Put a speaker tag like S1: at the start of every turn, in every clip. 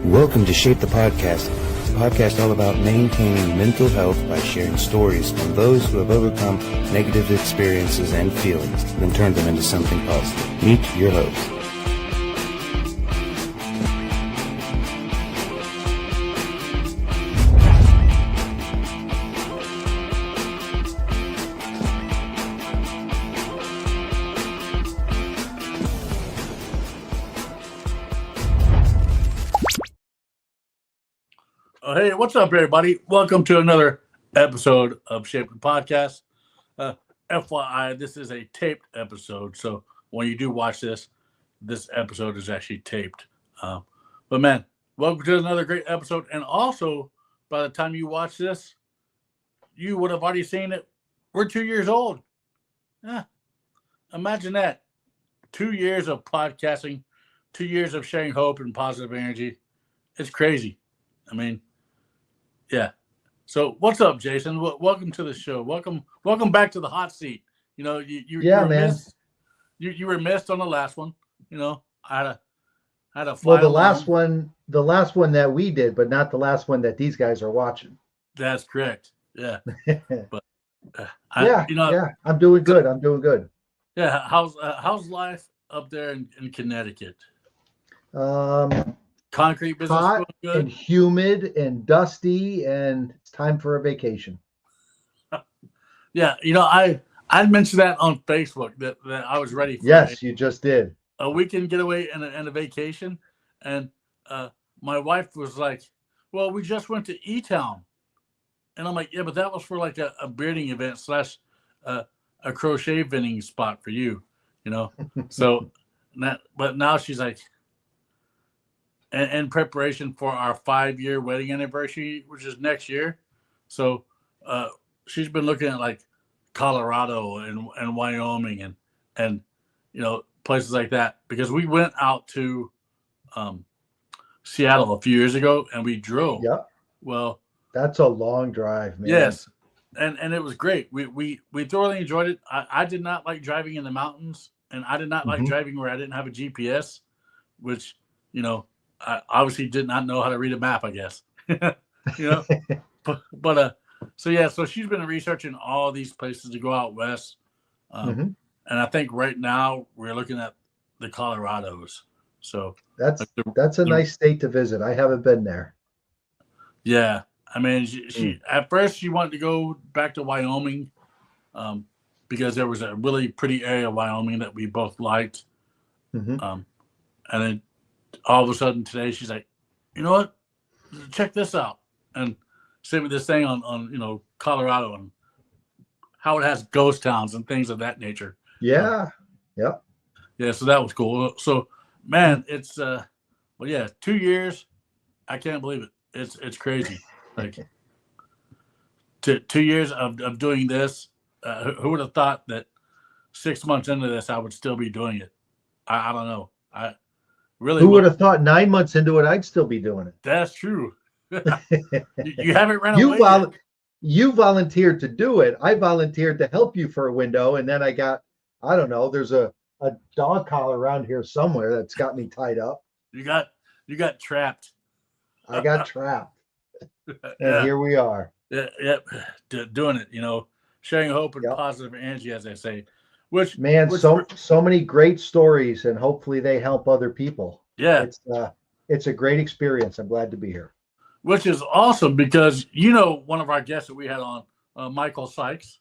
S1: Welcome to Shape the Podcast, a podcast all about maintaining mental health by sharing stories from those who have overcome negative experiences and feelings, then turned them into something positive. Meet your host.
S2: Hey, what's up, everybody? Welcome to another episode of Shape the Podcast. FYI, this is a taped episode, so when you do watch this episode is actually taped. But man, welcome to another great episode. And also, by the time you watch this, you would have already seen it. We're 2 years old. Imagine that. 2 years of podcasting, 2 years of sharing hope and positive energy. It's crazy. I mean, yeah. So what's up, Jason? Welcome to the show. Welcome back to the hot seat. You know, you were missed. You were missed on the last one. You know, I had a
S3: well, the last one that we did, but not the last one that these guys are watching.
S2: That's correct. Yeah. But
S3: I'm doing good.
S2: Yeah. How's life up there in Connecticut? Concrete business
S3: Hot
S2: good?
S3: And humid and dusty, and it's time for a vacation.
S2: Yeah, you know, I mentioned that on Facebook that I was ready for.
S3: Yes, you just did.
S2: A weekend getaway and a vacation, and my wife was like, "Well, we just went to E-Town," and I'm like, "Yeah, but that was for like a bearding event / a crochet vending spot for you, you know." So, but now she's like. In preparation for our 5-year wedding anniversary, which is next year. So she's been looking at like Colorado and Wyoming and you know, places like that, because we went out to Seattle a few years ago and we drove.
S3: Yep.
S2: Well,
S3: that's a long drive, man.
S2: Yes. And it was great. We thoroughly enjoyed it. I did not like driving in the mountains, and I did not like driving where I didn't have a GPS, which, you know, I obviously did not know how to read a map, I guess. You know, but so she's been researching all these places to go out west, and I think right now we're looking at the Colorados. So
S3: that's a nice state to visit. I haven't been there.
S2: Yeah, I mean, she at first she wanted to go back to Wyoming, because there was a really pretty area of Wyoming that we both liked, and then. All of a sudden today, she's like, you know what? Check this out. And sent me this thing on you know, Colorado and how it has ghost towns and things of that nature.
S3: Yeah. Yep.
S2: Yeah. So that was cool. So, man, it's, 2 years. I can't believe it. It's crazy. Like 2 years of doing this. Who would have thought that 6 months into this, I would still be doing it? I don't know. Really,
S3: who would have thought 9 months into it, I'd still be doing it?
S2: That's true. You haven't ran away yet.
S3: You volunteered to do it. I volunteered to help you for a window, and then I don't know, there's a dog collar around here somewhere that's got me tied up.
S2: You got trapped.
S3: I got trapped. And here we are.
S2: Yep. Doing it, you know, sharing hope and positive energy, as they say.
S3: So many great stories, and hopefully they help other people.
S2: Yeah,
S3: it's a great experience. I'm glad to be here.
S2: Which is awesome, because you know, one of our guests that we had on, Michael Sykes.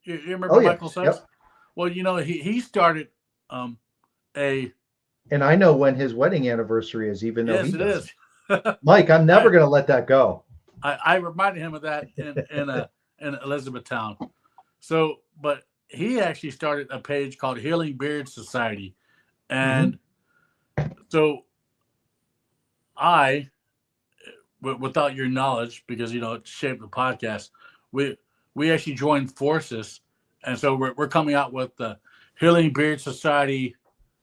S2: You remember Michael Sykes?
S3: Yep.
S2: Well, you know, he started and
S3: I know when his wedding anniversary is, even though
S2: yes, it is.
S3: Mike, I'm never going to let that go.
S2: I reminded him of that in Elizabethtown. So, but. He actually started a page called Healing Beard Society. And so I, without your knowledge, because, you know, it shaped the podcast, we actually joined forces. And so we're coming out with the Healing Beard Society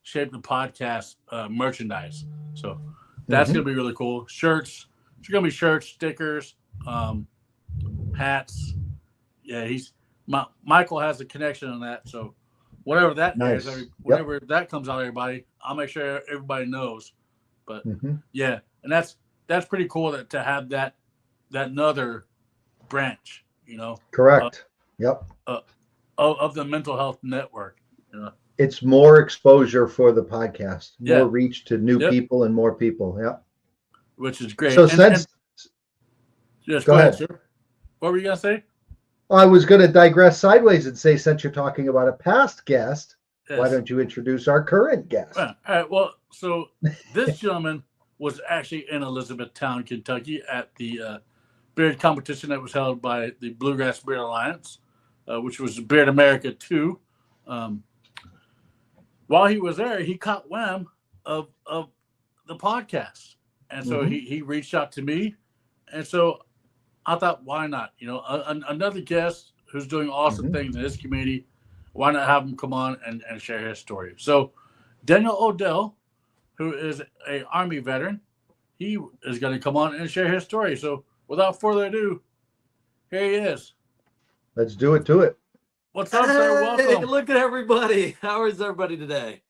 S2: Shape the Podcast merchandise. So that's going to be really cool. Shirts. It's going to be shirts, stickers, hats. Yeah, Michael has a connection on that, so whatever that is, whenever that comes out, everybody, I'll make sure everybody knows. But yeah, and that's that's pretty cool to have that another branch,
S3: Correct. Yep.
S2: of the mental health network.
S3: It's more exposure for the podcast, more
S2: Yeah.
S3: reach to new
S2: Yep.
S3: people and more people. Yep.
S2: Which is great.
S3: So
S2: and yes,
S3: go
S2: go ahead,
S3: ahead.
S2: sir. What were you gonna say?
S3: I was going to digress sideways and say, since you're talking about a past guest, why
S2: Yes.
S3: don't you introduce our current guest?
S2: All right. Well, so this gentleman was actually in Elizabethtown, Kentucky, at the beard competition that was held by the Bluegrass Beard Alliance, which was Beard America 2. While he was there, he caught wind of the podcast, and so he reached out to me, and so I thought, why not? Another guest who's doing awesome things in his community. Why not have him come on and share his story? So, Daniel Odell, who is a Army veteran, he is going to come on and share his story. So, without further ado, here he is.
S3: Let's do it to it.
S2: What's up, sir? Welcome.
S4: Look at everybody. How is everybody today?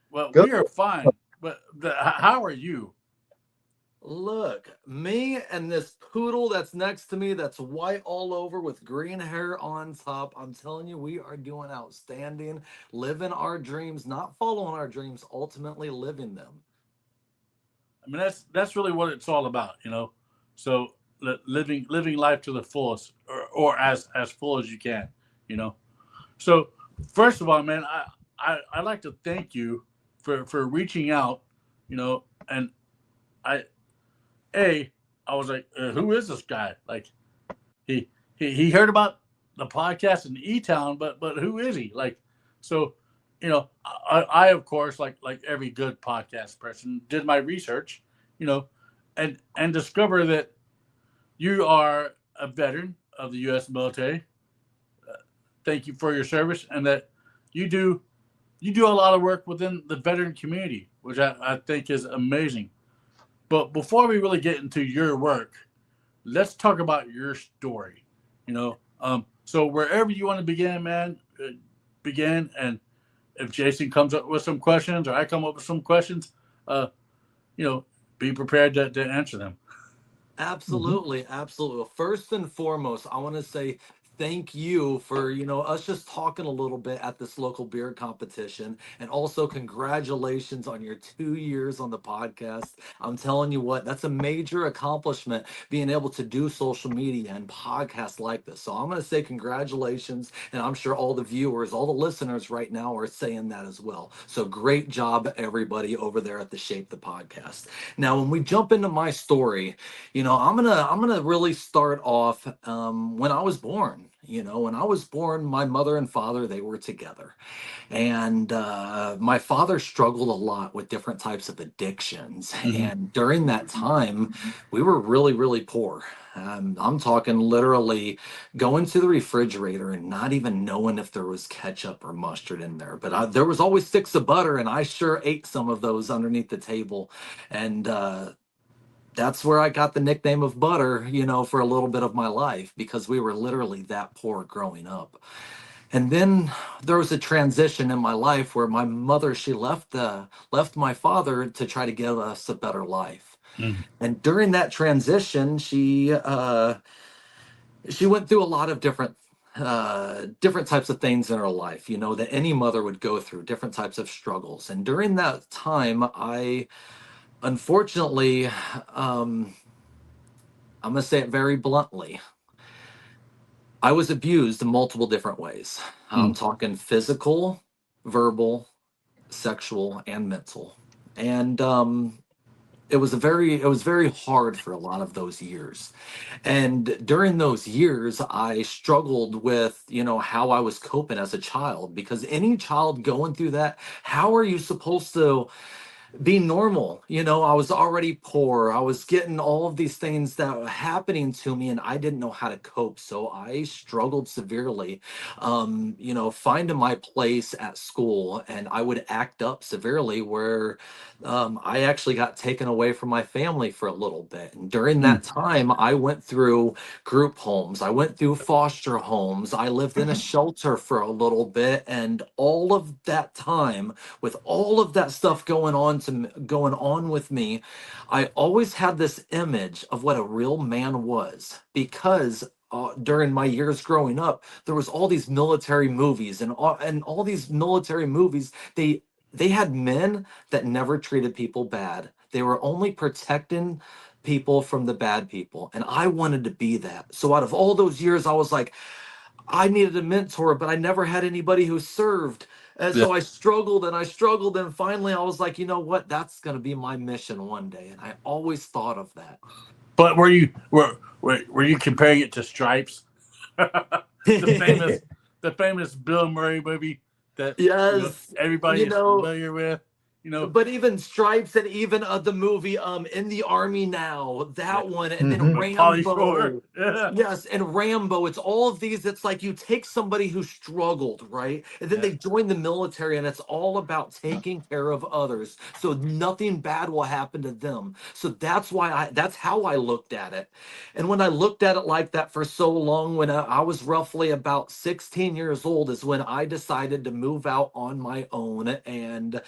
S2: Well,
S3: Good.
S2: we are fine. But how are you?
S4: Look, me and this poodle that's next to me that's white all over with green hair on top. I'm telling you, we are doing outstanding, living our dreams, not following our dreams, ultimately living them.
S2: I mean, that's really what it's all about, So living life to the fullest, or as full as you can, So first of all, man, I'd like to thank you for reaching out, and I was like, who is this guy? Like, he heard about the podcast in E-Town, but who is he? Like, so, I of course, like every good podcast person, did my research, and discover that you are a veteran of the U.S. military. Thank you for your service, and that you do a lot of work within the veteran community, which I think is amazing. But before we really get into your work, let's talk about your story. So wherever you want to begin, man, begin. And if Jason comes up with some questions or I come up with some questions, be prepared to answer them.
S4: Absolutely, absolutely. Well, first and foremost, I want to say thank you for, us just talking a little bit at this local beer competition. And also congratulations on your 2 years on the podcast. I'm telling you what, that's a major accomplishment, being able to do social media and podcasts like this. So I'm going to say congratulations. And I'm sure all the viewers, all the listeners right now are saying that as well. So great job, everybody over there at the Shape the Podcast. Now, when we jump into my story, I'm gonna really start off when I was born. When I was born, my mother and father, they were together, and my father struggled a lot with different types of addictions. And during that time, we were really, really poor. I'm talking literally going to the refrigerator and not even knowing if there was ketchup or mustard in there. But there was always sticks of butter, and I sure ate some of those underneath the table. And that's where I got the nickname of Butter, for a little bit of my life, because we were literally that poor growing up. And then there was a transition in my life where my mother, she left my father to try to give us a better life. And during that transition, she went through a lot of different types of things in her life, that any mother would go through, different types of struggles. And during that time, unfortunately, I'm going to say it very bluntly, I was abused in multiple different ways. I'm talking physical, verbal, sexual, and mental. And it was very hard for a lot of those years. And during those years, I struggled with, how I was coping as a child, because any child going through that, how are you supposed to be normal? I was already poor. I was getting all of these things that were happening to me, and I didn't know how to cope. So I struggled severely, finding my place at school, and I would act up severely where I actually got taken away from my family for a little bit. And during that time, I went through group homes. I went through foster homes. I lived in a shelter for a little bit. And all of that time, with all of that stuff going on going on with me, I always had this image of what a real man was because during my years growing up, there was all these military movies, and all these military movies, they had men that never treated people bad. They were only protecting people from the bad people, and I wanted to be that. So out of all those years, I was like, I needed a mentor, but I never had anybody who served. And
S2: Yeah.
S4: so I struggled and I struggled. And finally, I was like, you know what? That's going to be my mission one day. And I always thought of that.
S2: But were you comparing it to Stripes, the famous Bill Murray movie that
S4: Yes.
S2: everybody
S4: You
S2: is
S4: know,
S2: familiar with?
S4: but even Stripes and even the movie In the Army Now,
S2: Yeah,
S4: that one, and then
S2: with Pauly Shore.
S4: Rambo. Yes, and Rambo. It's all of these. It's like you take somebody who struggled, right? And then
S2: Yeah.
S4: they join the military, and it's all about taking care of others. So nothing bad will happen to them. So that's how I looked at it. And when I looked at it like that for so long, when I was roughly about 16 years old, is when I decided to move out on my own. And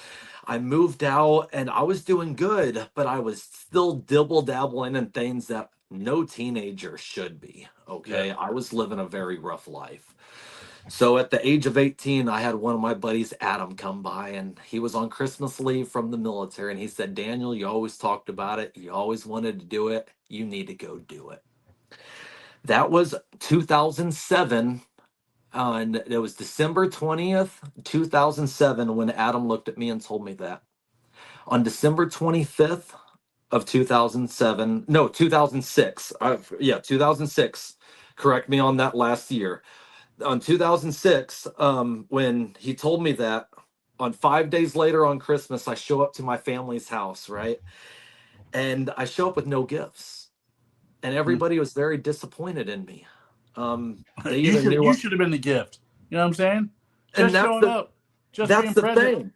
S4: I moved out and I was doing good, but I was still dibble dabbling in things that no teenager should be. Okay.
S2: Yeah.
S4: I was living a very rough life. So at the age of 18, I had one of my buddies, Adam, come by, and he was on Christmas leave from the military. And he said, Daniel, you always talked about it. You always wanted to do it. You need to go do it. That was 2007. And it was December 20th, 2007, when Adam looked at me and told me that. On December 25th of 2007, no, 2006. 2006. Correct me on that last year. On 2006, when he told me that, on 5 days later on Christmas, I show up to my family's house, right? And I show up with no gifts. And everybody was very disappointed in me. They either
S2: You
S4: knew,
S2: should have been the gift. You know what I'm saying?
S4: and
S2: Just showing up, just
S4: that's
S2: being
S4: the
S2: present.
S4: thing.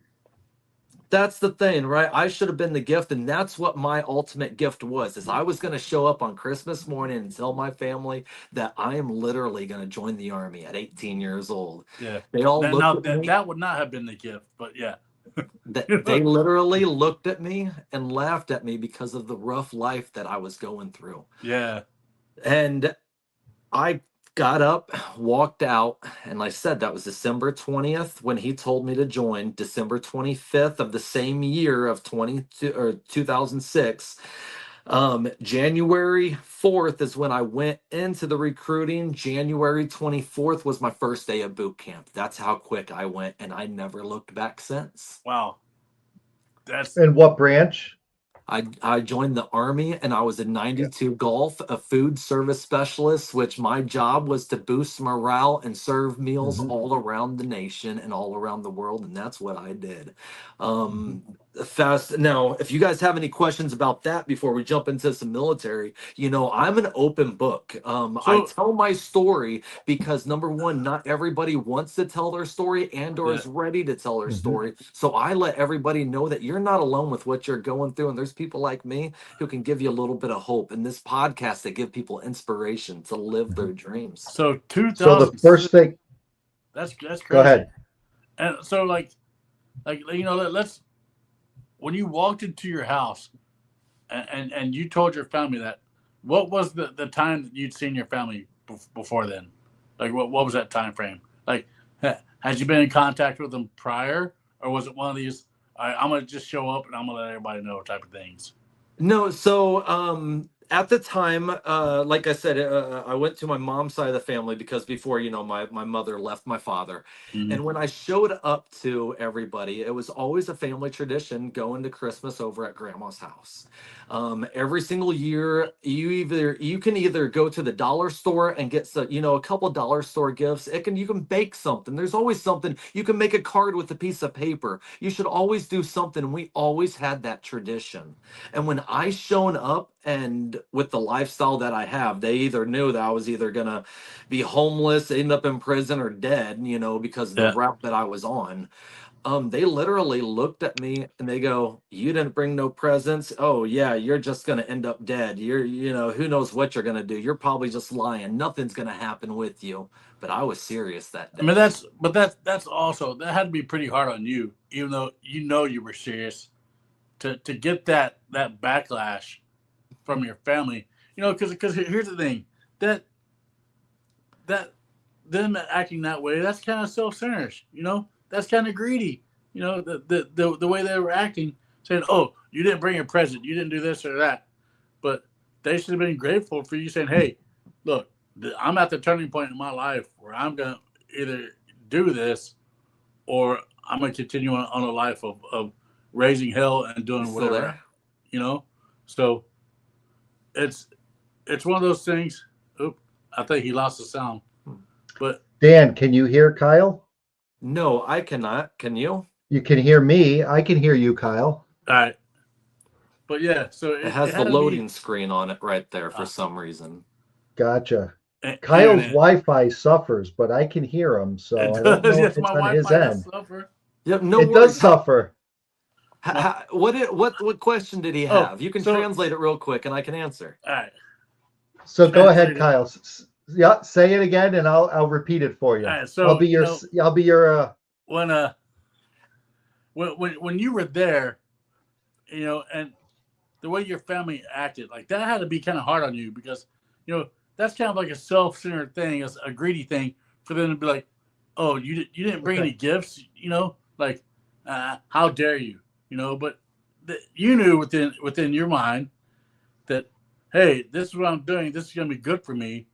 S4: That's the thing, right? I should have been the gift, and that's what my ultimate gift was. Is I was going to show up on Christmas morning and tell my family that I am literally going to join the army at 18 years old.
S2: Yeah.
S4: They all
S2: Now
S4: looked at me.
S2: that would not have been the gift, but yeah.
S4: They literally looked at me and laughed at me because of the rough life that I was going through.
S2: Yeah.
S4: And I got up, walked out, and I said that was December 20th when he told me to join. December 25th of the same year of 2006. January 4th is when I went into the recruiting. January 24th was my first day of boot camp. That's how quick I went, and I never looked back since.
S2: Wow. That's
S3: And what branch?
S4: I joined the Army, and I was in 92 Golf, a food service specialist, which my job was to boost morale and serve meals all around the nation and all around the world. And that's what I did. Fast. Now, if you guys have any questions about that before we jump into some military, I'm an open book. I tell my story because, number one, not everybody wants to tell their story or is ready to tell their story. So I let everybody know that you're not alone with what you're going through. And there's people like me who can give you a little bit of hope. And this podcast that give people inspiration to live their dreams.
S2: so 2000.
S3: So the first thing.
S2: That's crazy.
S3: Go ahead.
S2: And so let's when you walked into your house and you told your family that, what was the time that you'd seen your family before then? Like what was that time frame? Like had you been in contact with them prior, or was it one of these I'm gonna just show up and I'm gonna let everybody know type of things?
S4: No, so at the time, like I said, I went to my mom's side of the family because before, my mother left my father.
S2: Mm-hmm.
S4: And when I showed up to everybody, it was always a family tradition going to Christmas over at grandma's house. Every single year, you can either go to the dollar store and get a couple dollar store gifts. You can bake something. There's always something. You can make a card with a piece of paper. You should always do something. We always had that tradition. And when I shown up, and with the lifestyle that I have, they either knew that I was either going to be homeless, end up in prison, or dead, because of the route that I was on. They literally looked at me and they go, "You didn't bring no presents. Oh yeah, you're just going to end up dead. Who knows what you're going to do. You're probably just lying. Nothing's going to happen with you." But I was serious that day.
S2: I mean, that's also, that had to be pretty hard on you, even though you were serious. to get that backlash from your family, because here's the thing, that them acting that way, that's kind of self-centered, that's kind of greedy, the way they were acting, saying, oh, you didn't bring a present, you didn't do this or that. But they should have been grateful for you saying, hey, look, I'm at the turning point in my life where I'm going to either do this or I'm going to continue on a life of raising hell and doing whatever, So it's one of those things. Oop, I think he lost the sound. But
S3: Dan, can you hear Kyle?
S4: No, I cannot. Can you?
S3: You can hear me. I can hear you, Kyle.
S2: All right. But yeah, so
S4: it has the loading screen on it right there for some reason.
S3: Gotcha. Kyle's Wi-Fi suffers, but I can hear him, so I don't know if it's on his end.
S4: Yep, no,
S3: it does suffer.
S4: What question did he have? You can translate it real quick, and I can answer.
S2: All right.
S3: So go ahead, Kyle. Yeah, say it again, and I'll repeat it for you.
S2: All right, so
S3: I'll be your.
S2: When you were there, and the way your family acted, like that had to be kind of hard on you because, that's kind of like a self-centered thing, a greedy thing for them to be like, oh, you didn't bring any gifts, like, how dare you, but you knew within your mind that, hey, this is what I'm doing. This is going to be good for me.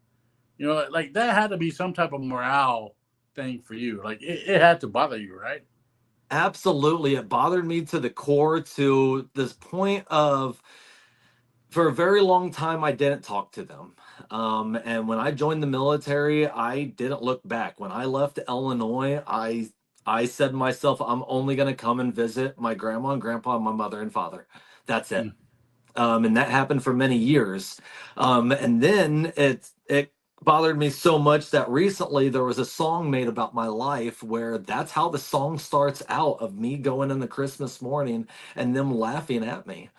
S2: Like that had to be some type of morale thing for you. Like it had to bother you, right?
S4: Absolutely. It bothered me to the core, to this point of, for a very long time, I didn't talk to them. And when I joined the military, I didn't look back. When I left Illinois, I said to myself, I'm only going to come and visit my grandma and grandpa and my mother and father. That's it. And that happened for many years. And then it bothered me so much that recently there was a song made about my life where that's how the song starts out, of me going in the Christmas morning and them laughing at me.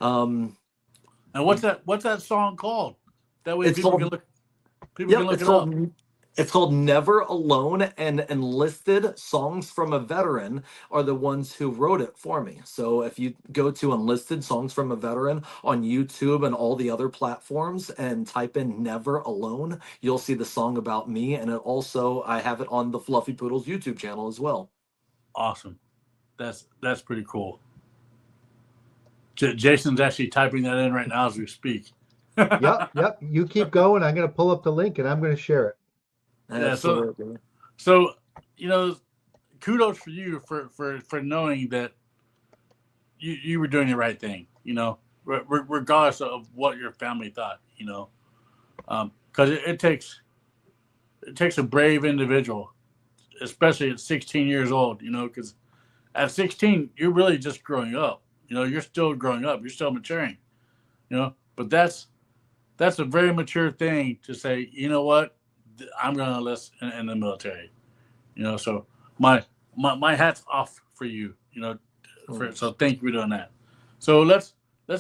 S2: And what's that song called? That way people can look it up.
S4: It's called Never Alone, and Enlisted Songs from a Veteran are the ones who wrote it for me. So if you go to Enlisted Songs from a Veteran on YouTube and all the other platforms and type in Never Alone, you'll see the song about me. And I have it on the Fluffy Poodles YouTube channel as well.
S2: Awesome. That's pretty cool. Jason's actually typing that in right now as we speak.
S3: Yep. You keep going. I'm going to pull up the link and I'm going to share it.
S2: Yeah, so kudos for you for knowing that you were doing the right thing, regardless of what your family thought, because it takes a brave individual, especially at 16 years old, because at 16 you're really just growing up, you're still growing up, you're still maturing, but that's a very mature thing to say, you know what, I'm going to enlist in the military, so my hat's off for you, so thank you for doing that. So let's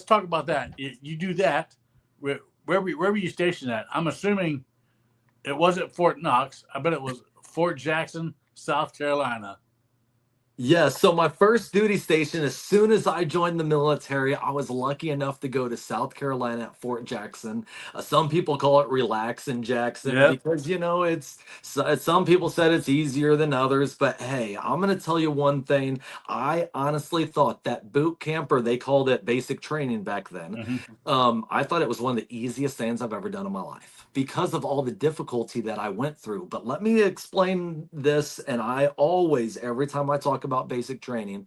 S2: talk about that. You do that. Where were you stationed at? I'm assuming it wasn't Fort Knox. I bet it was Fort Jackson, South Carolina.
S4: Yeah, so my first duty station, as soon as I joined the military, I was lucky enough to go to South Carolina at Fort Jackson. Some people call it Relax in Jackson because, it's some people said it's easier than others. But hey, I'm going to tell you one thing. I honestly thought that boot camp, or they called it basic training back then, I thought it was one of the easiest things I've ever done in my life because of all the difficulty that I went through. But let me explain this, and I always, every time I talk about basic training,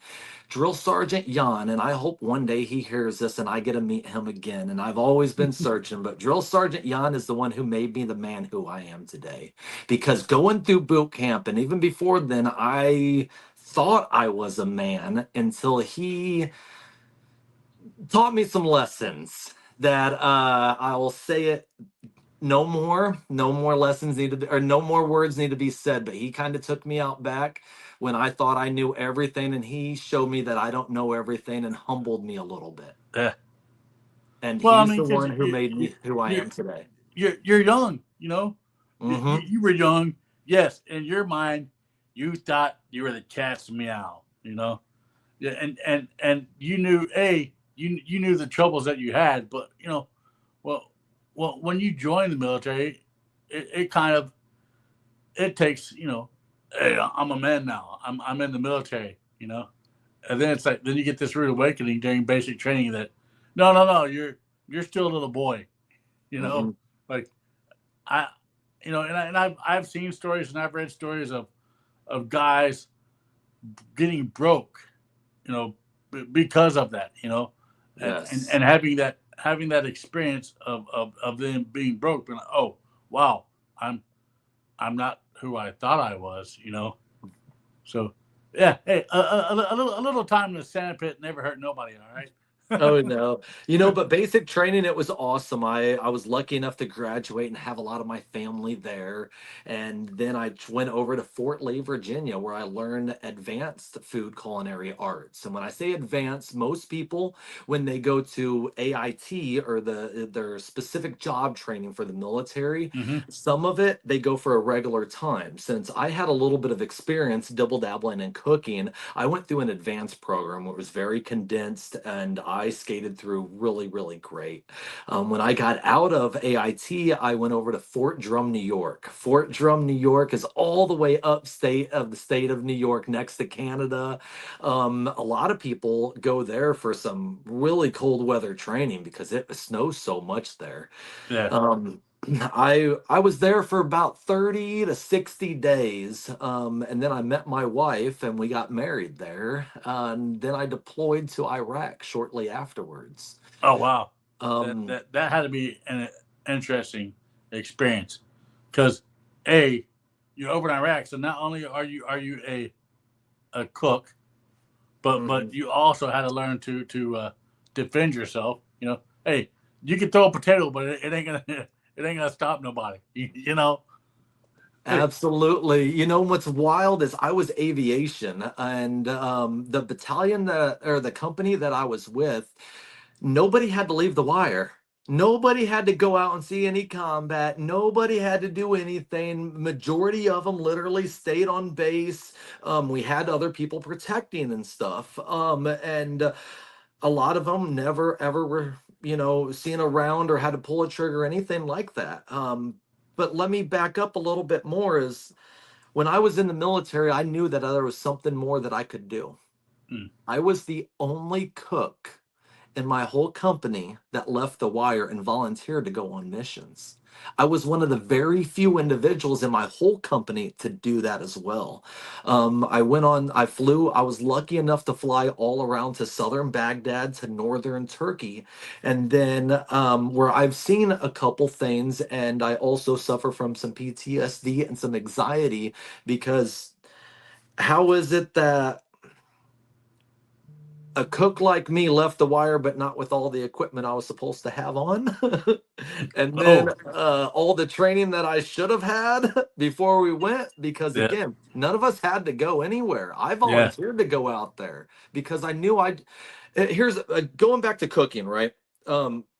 S4: Drill Sergeant Jan, and I hope one day he hears this and I get to meet him again, and I've always been searching, but Drill Sergeant Jan is the one who made me the man who I am today, because going through boot camp, and even before then, I thought I was a man until he taught me some lessons that I will say it, no more lessons needed, or no more words need to be said, but he kind of took me out back when I thought I knew everything, and he showed me that I don't know everything and humbled me a little bit.
S2: Yeah.
S4: And he's the one who made me who I am today.
S2: You're young, you were young. Yes, in your mind, you thought you were the cat's meow, Yeah, and you knew you knew the troubles that you had, but well, when you join the military, it kind of it takes hey, I'm a man now. I'm in the military, and then it's like then you get this rude awakening during basic training that no, you're still a little boy, you know,
S4: Hmm.
S2: like I, and I've seen stories and I've read stories of guys getting broke, because of that,
S4: Yes.
S2: and having that experience of them being broke, being like, oh wow, I'm I'm not who I thought I was. So yeah, hey, a little time in the sandpit never hurt nobody. All right.
S4: Oh no. But basic training, it was awesome. I was lucky enough to graduate and have a lot of my family there. And then I went over to Fort Lee, Virginia, where I learned advanced food culinary arts. And when I say advanced, most people when they go to AIT or their specific job training for the military,
S2: Hmm.
S4: some of it they go for a regular time. Since I had a little bit of experience double dabbling in cooking, I went through an advanced program where it was very condensed and I skated through really, really great. When I got out of AIT, I went over to Fort Drum, New York. Fort Drum, New York is all the way upstate of the state of New York next to Canada. A lot of people go there for some really cold weather training because it snows so much there.
S2: Yeah.
S4: Um, I was there for about 30 to 60 days. And then I met my wife and we got married there. And then I deployed to Iraq shortly afterwards.
S2: Oh wow,
S4: Um,
S2: that had to be an interesting experience, because a you're over in Iraq, so not only are you a cook, but
S4: mhm.
S2: you also had to learn to defend yourself. Hey, you can throw a potato, but it ain't gonna it ain't gonna stop nobody. You know.
S4: Absolutely. What's wild is I was aviation, and the battalion that or the company that I was with, nobody had to leave the wire. Nobody had to go out and see any combat. Nobody had to do anything. Majority of them literally stayed on base. We had other people protecting and stuff. And a lot of them never ever were, seen around or had to pull a trigger or anything like that. But let me back up a little bit more. Is when I was in the military, I knew that there was something more that I could do.
S2: Mm.
S4: I was the only cook in my whole company that left the wire and volunteered to go on missions. I was one of the very few individuals in my whole company to do that as well. I flew, I was lucky enough to fly all around to southern Baghdad to northern Turkey. And then where I've seen a couple things, and I also suffer from some PTSD and some anxiety because how is it that a cook like me left the wire, but not with all the equipment I was supposed to have on. And then
S2: Oh
S4: all the training that I should have had before we went, because
S2: yeah,
S4: again, none of us had to go anywhere. I
S2: yeah.
S4: volunteered to go out there because I knew I'd. Here's going back to cooking, right?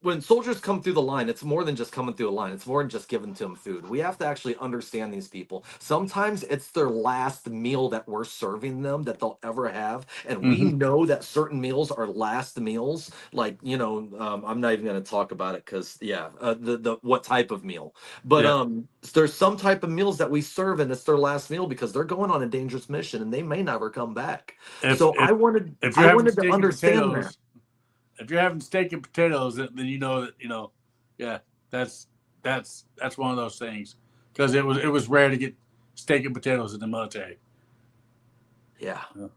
S4: When soldiers come through the line, it's more than just coming through a line. It's more than just giving to them food. We have to actually understand these people. Sometimes it's their last meal that we're serving them that they'll ever have, and we
S2: Hmm.
S4: know that certain meals are last meals. Like I'm not even going to talk about it because yeah, the what type of meal. But
S2: Yeah.
S4: there's some type of meals that we serve, and it's their last meal because they're going on a dangerous mission and they may never come back.
S2: If
S4: So
S2: if if
S4: I
S2: you're having
S4: wanted to
S2: steak and
S4: understand that.
S2: potatoes, if you're having steak and potatoes, then you know that yeah, that's that's one of those things, because it was rare to get steak and potatoes in the military.
S4: Yeah.
S2: Yeah.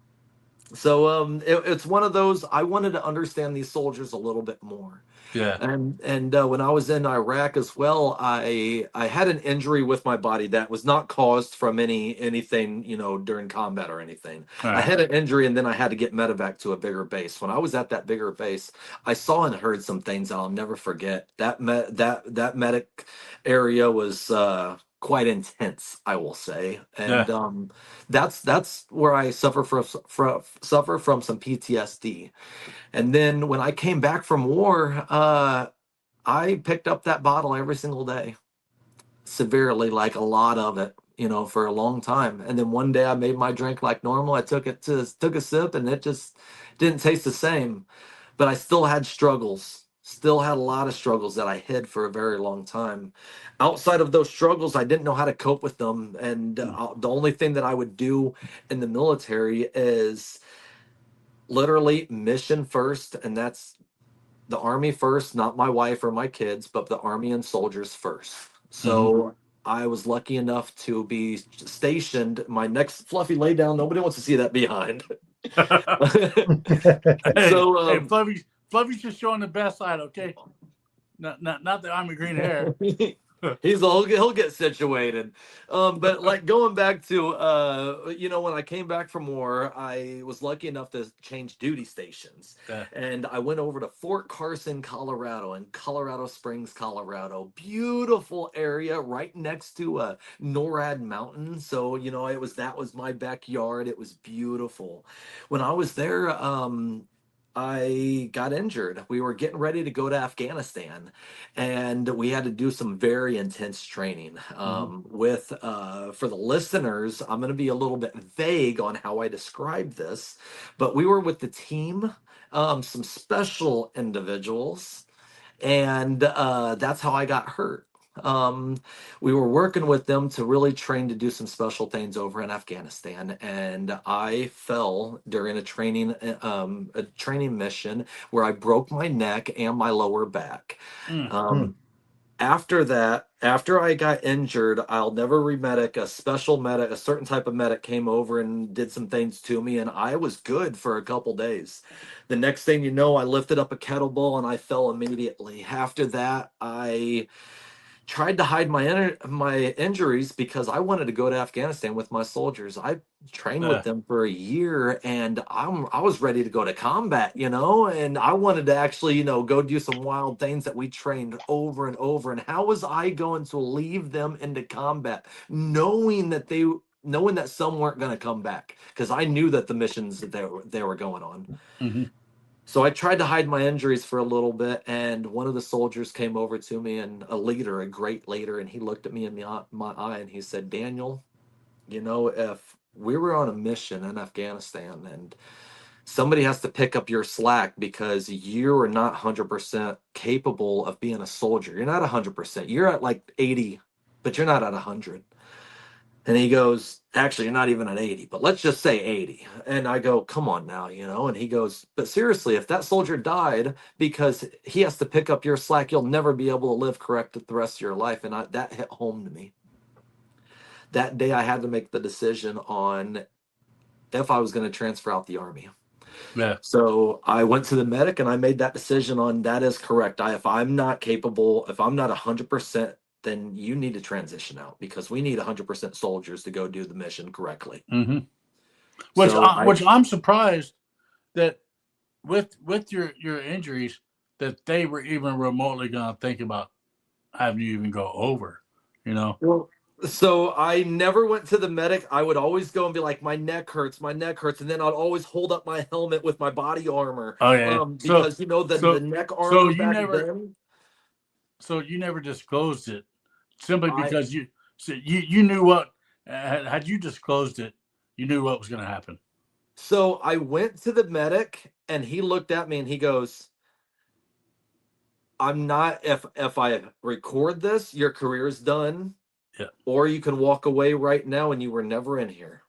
S4: So it's one of those. I wanted to understand these soldiers a little bit more,
S2: Yeah.
S4: and when I was in Iraq as well, I had an injury with my body that was not caused from anything during combat or anything.
S2: All
S4: I
S2: right.
S4: had an injury, and then I had to get medevac to a bigger base. When I was at that bigger base, I saw and heard some things that I'll never forget. That medic area was quite intense, I will say, and
S2: Yeah.
S4: that's where I suffer from some PTSD. And then when I came back from war, I picked up that bottle every single day, severely, like a lot of it, for a long time. And then one day I made my drink like normal. I took a sip, and it just didn't taste the same. But I still had struggles. Still had a lot of struggles that I hid for a very long time. Outside of those struggles, I didn't know how to cope with them. And the only thing that I would do in the military is literally mission first, and that's the Army first, not my wife or my kids, but the Army and soldiers first. So I was lucky enough to be stationed. My next fluffy lay down. Nobody wants to see that behind.
S2: Hey,
S4: So
S2: hey, Fluffy's just showing the best side, okay? Not the army green hair.
S4: he'll get situated. But like going back to when I came back from war, I was lucky enough to change duty stations.
S2: Yeah.
S4: And I went over to Fort Carson, Colorado, and Colorado Springs, Colorado. Beautiful area right next to NORAD Mountain. So that was my backyard. It was beautiful. When I was there, I got injured. We were getting ready to go to Afghanistan, and we had to do some very intense training. For the listeners, I'm going to be a little bit vague on how I describe this, but we were with the team, some special individuals, and that's how I got hurt. We were working with them to really train to do some special things over in Afghanistan, and I fell during a training mission where I broke my neck and my lower back. After that, after I got injured, I'll never remedic. A special medic, a certain type of medic came over and did some things to me, and I was good for a couple days. The next thing you know, I lifted up a kettlebell and I fell immediately. After that, I tried to hide my injuries because I wanted to go to Afghanistan with my soldiers. I trained with them for a year, and I was ready to go to combat, and I wanted to actually, go do some wild things that we trained over and over. And how was I going to leave them into combat, knowing that some weren't going to come back? Because I knew that the missions that they were going on. So I tried to hide my injuries for a little bit, and one of the soldiers came over to me, and a great leader, and he looked at me in my eye, and he said, "Daniel, if we were on a mission in Afghanistan and somebody has to pick up your slack because you are not 100% capable of being a soldier. You're not 100%. You're at like 80, but you're not at 100." And he goes, "Actually, you're not even at 80, but let's just say 80. And I go, "Come on now, And he goes, "But seriously, if that soldier died because he has to pick up your slack, you'll never be able to live correct the rest of your life." And that hit home to me. That day, I had to make the decision on if I was going to transfer out the Army.
S2: Yeah.
S4: So I went to the medic and I made that decision on that is correct. If I'm not capable, if I'm not 100%, then you need to transition out because we need 100% soldiers to go do the mission correctly.
S2: Which I'm surprised that with your injuries that they were even remotely going to think about having you even go over,
S4: Well, so I never went to the medic. I would always go and be like, my neck hurts. And then I'd always hold up my helmet with my body armor.
S2: Oh, yeah.
S4: Because, the neck armor then.
S2: So you never disclosed it simply because you knew what, had you disclosed it, you knew what was going to happen.
S4: So I went to the medic and he looked at me and he goes, "I'm not, if I record this, your career's done.
S2: Yeah.
S4: Or you can walk away right now and you were never in here."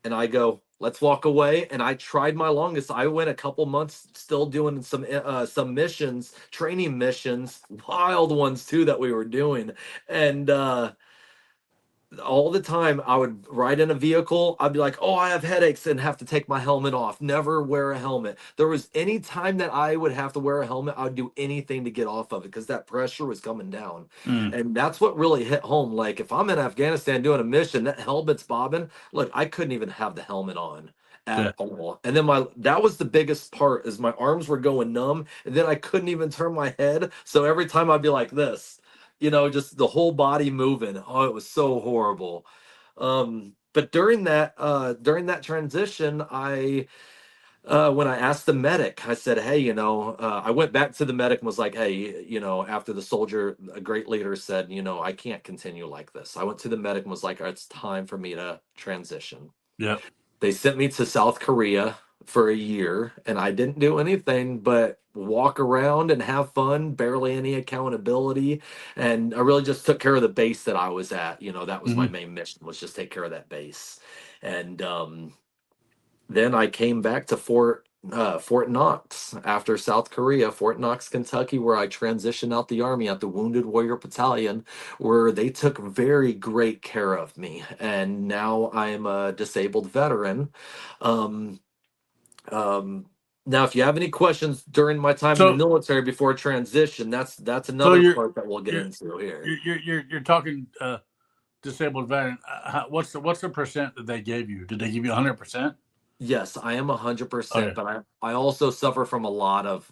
S4: And I go, "Let's walk away." And I tried my longest. I went a couple months still doing some missions, training missions, wild ones too that we were doing. And all the time I would ride in a vehicle, I'd be like, "Oh, I have headaches," and have to take my helmet off. Never wear a helmet. There was any time that I would have to wear a helmet, I would do anything to get off of it because that pressure was coming down. And that's what really hit home. Like if I'm in Afghanistan doing a mission, that helmet's bobbing. Look, I couldn't even have the helmet on at all. And then that was the biggest part is my arms were going numb, and then I couldn't even turn my head. So every time I'd be like this. Just the whole body moving. Oh, it was so horrible. But during that transition, I When I asked the medic, I said, "Hey, I went back to the medic and was like, hey, after the soldier, a great leader said, I can't continue like this." I went to the medic and was like, "It's time for me to transition."
S2: Yeah.
S4: They sent me to South Korea for a year, and I didn't do anything but walk around and have fun, barely any accountability. And I really just took care of the base that I was at. That was my
S2: Hmm.
S4: main mission, was just take care of that base. And then I came back to Fort Knox after South Korea, Fort Knox, Kentucky, where I transitioned out the Army at the Wounded Warrior Battalion, where they took very great care of me. And now I'm a disabled veteran. Um, um, Now, if you have any questions during my time in the
S2: So
S4: military before transition, that's
S2: so
S4: another part that we'll get
S2: you're
S4: into here.
S2: you're talking disabled veteran. What's the percent that they gave you? Did they give you 100%?
S4: Yes, I am 100%,
S2: Okay,
S4: but I also suffer from a lot of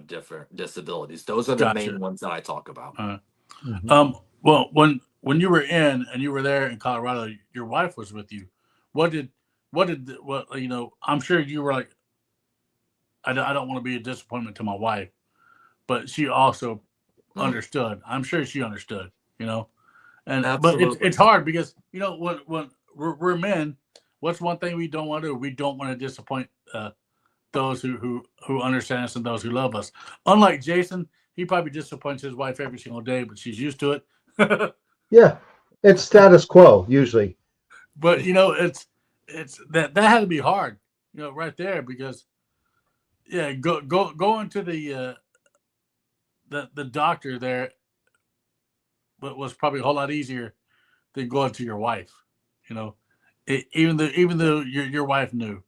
S4: different disabilities. Those are the main
S2: gotcha.
S4: ones that I talk about.
S2: Uh,
S3: Mhm.
S2: well, when you were in and you were there in Colorado, your wife was with you. What did what I'm sure you were like, I don't want to be a disappointment to my wife, but she also
S4: Mm,
S2: understood. I'm sure she understood. You know, and but
S4: absolutely.
S2: it's hard because when we're men, what's one thing we don't want to do? We don't want to disappoint those who understand us and those who love us. Unlike Jason, he probably disappoints his wife every single day, but she's used to it.
S3: Yeah, it's status quo usually.
S2: But it's that had to be hard, right there because yeah, going to the doctor there, but was probably a whole lot easier than going to your wife. You know, even though your wife knew,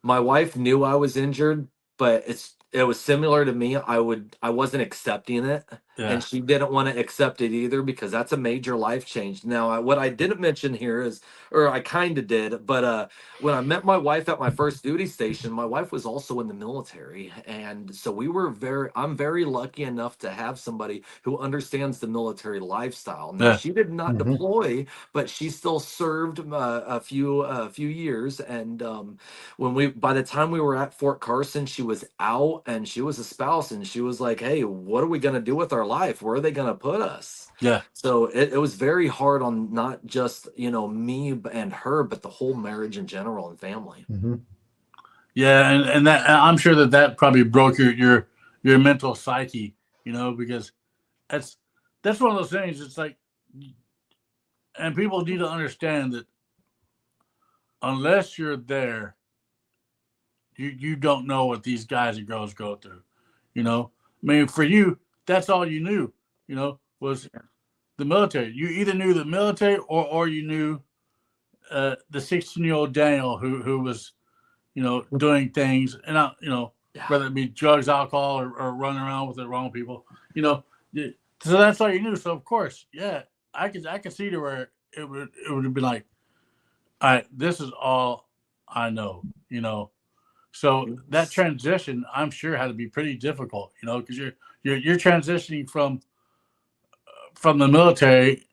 S4: My wife knew I was injured, but it was similar to me. I wasn't accepting it, and
S2: yeah,
S4: she didn't want to accept it either because that's a major life change. Now, what I didn't mention here is, or I kind of did, but when I met my wife at my first duty station, my wife was also in the military, and so I'm very lucky enough to have somebody who understands the military lifestyle. Now,
S2: yeah,
S4: she did not
S3: Hmm.
S4: deploy, but she still served a few years, and by the time we were at Fort Carson, she was out and she was a spouse, and she was like, "Hey, what are we going to do with our life? Where are they going to put us?"
S2: yeah,
S4: So it was very hard on not just me and her, but the whole marriage in general and family.
S3: Hmm.
S2: yeah, and that I'm sure that probably broke your mental psyche, because that's that's one of those things. It's like, and people need to understand that unless you're there, you don't know what these guys and girls go through. I mean, for you, that's all you knew. Was the military. You either knew the military or you knew the 16-year-old Daniel who was doing things and
S4: Yeah.
S2: whether it be drugs, alcohol, or running around with the wrong people. You know, so that's all you knew. So of course, yeah, I could see to where it would have been like, all right, this is all I know. So that
S4: Yes.
S2: transition, I'm sure, had to be pretty difficult. Because you're transitioning from the military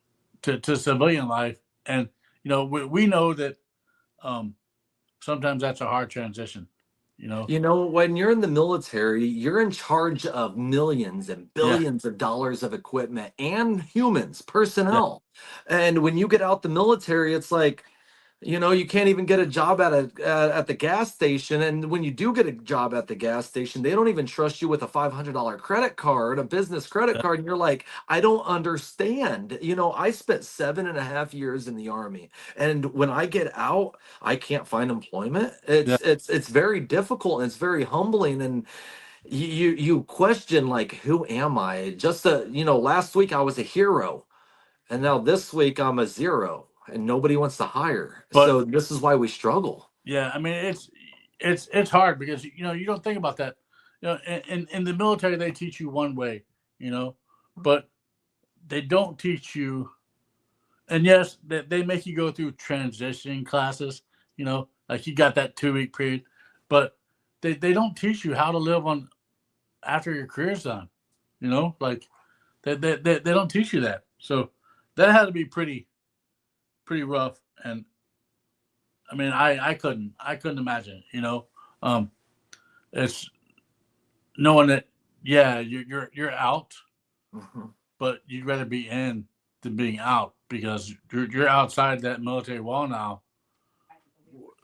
S2: to civilian life, and we know that um, sometimes that's a hard transition.
S4: When you're in the military, you're in charge of millions and
S2: Yeah,
S4: billions of dollars of equipment and humans,
S2: yeah,
S4: personnel. And when you get out the military, it's like, you can't even get a job at the gas station. And when you do get a job at the gas station, they don't even trust you with a $500 credit card, a business credit
S2: yeah,
S4: card. And you're like, I don't understand. I spent 7.5 years in the Army. And when I get out, I can't find employment.
S2: yeah.
S4: It's very difficult and it's very humbling. And you question, like, who am I? Just last week I was a hero, and now this week I'm a zero, and nobody wants to hire.
S2: But
S4: So this is why we struggle.
S2: yeah, I mean it's hard because you don't think about that. In the military they teach you one way, but they don't teach you. And yes, they make you go through transitioning classes. Like you got that 2 week period, but they don't teach you how to live on after your career's done. Like they don't teach you that. So that had to be pretty rough. And I mean, I couldn't imagine. Um, it's knowing that, yeah, you're out,
S4: Hmm.
S2: but you'd rather be in than being out because you're outside that military wall now.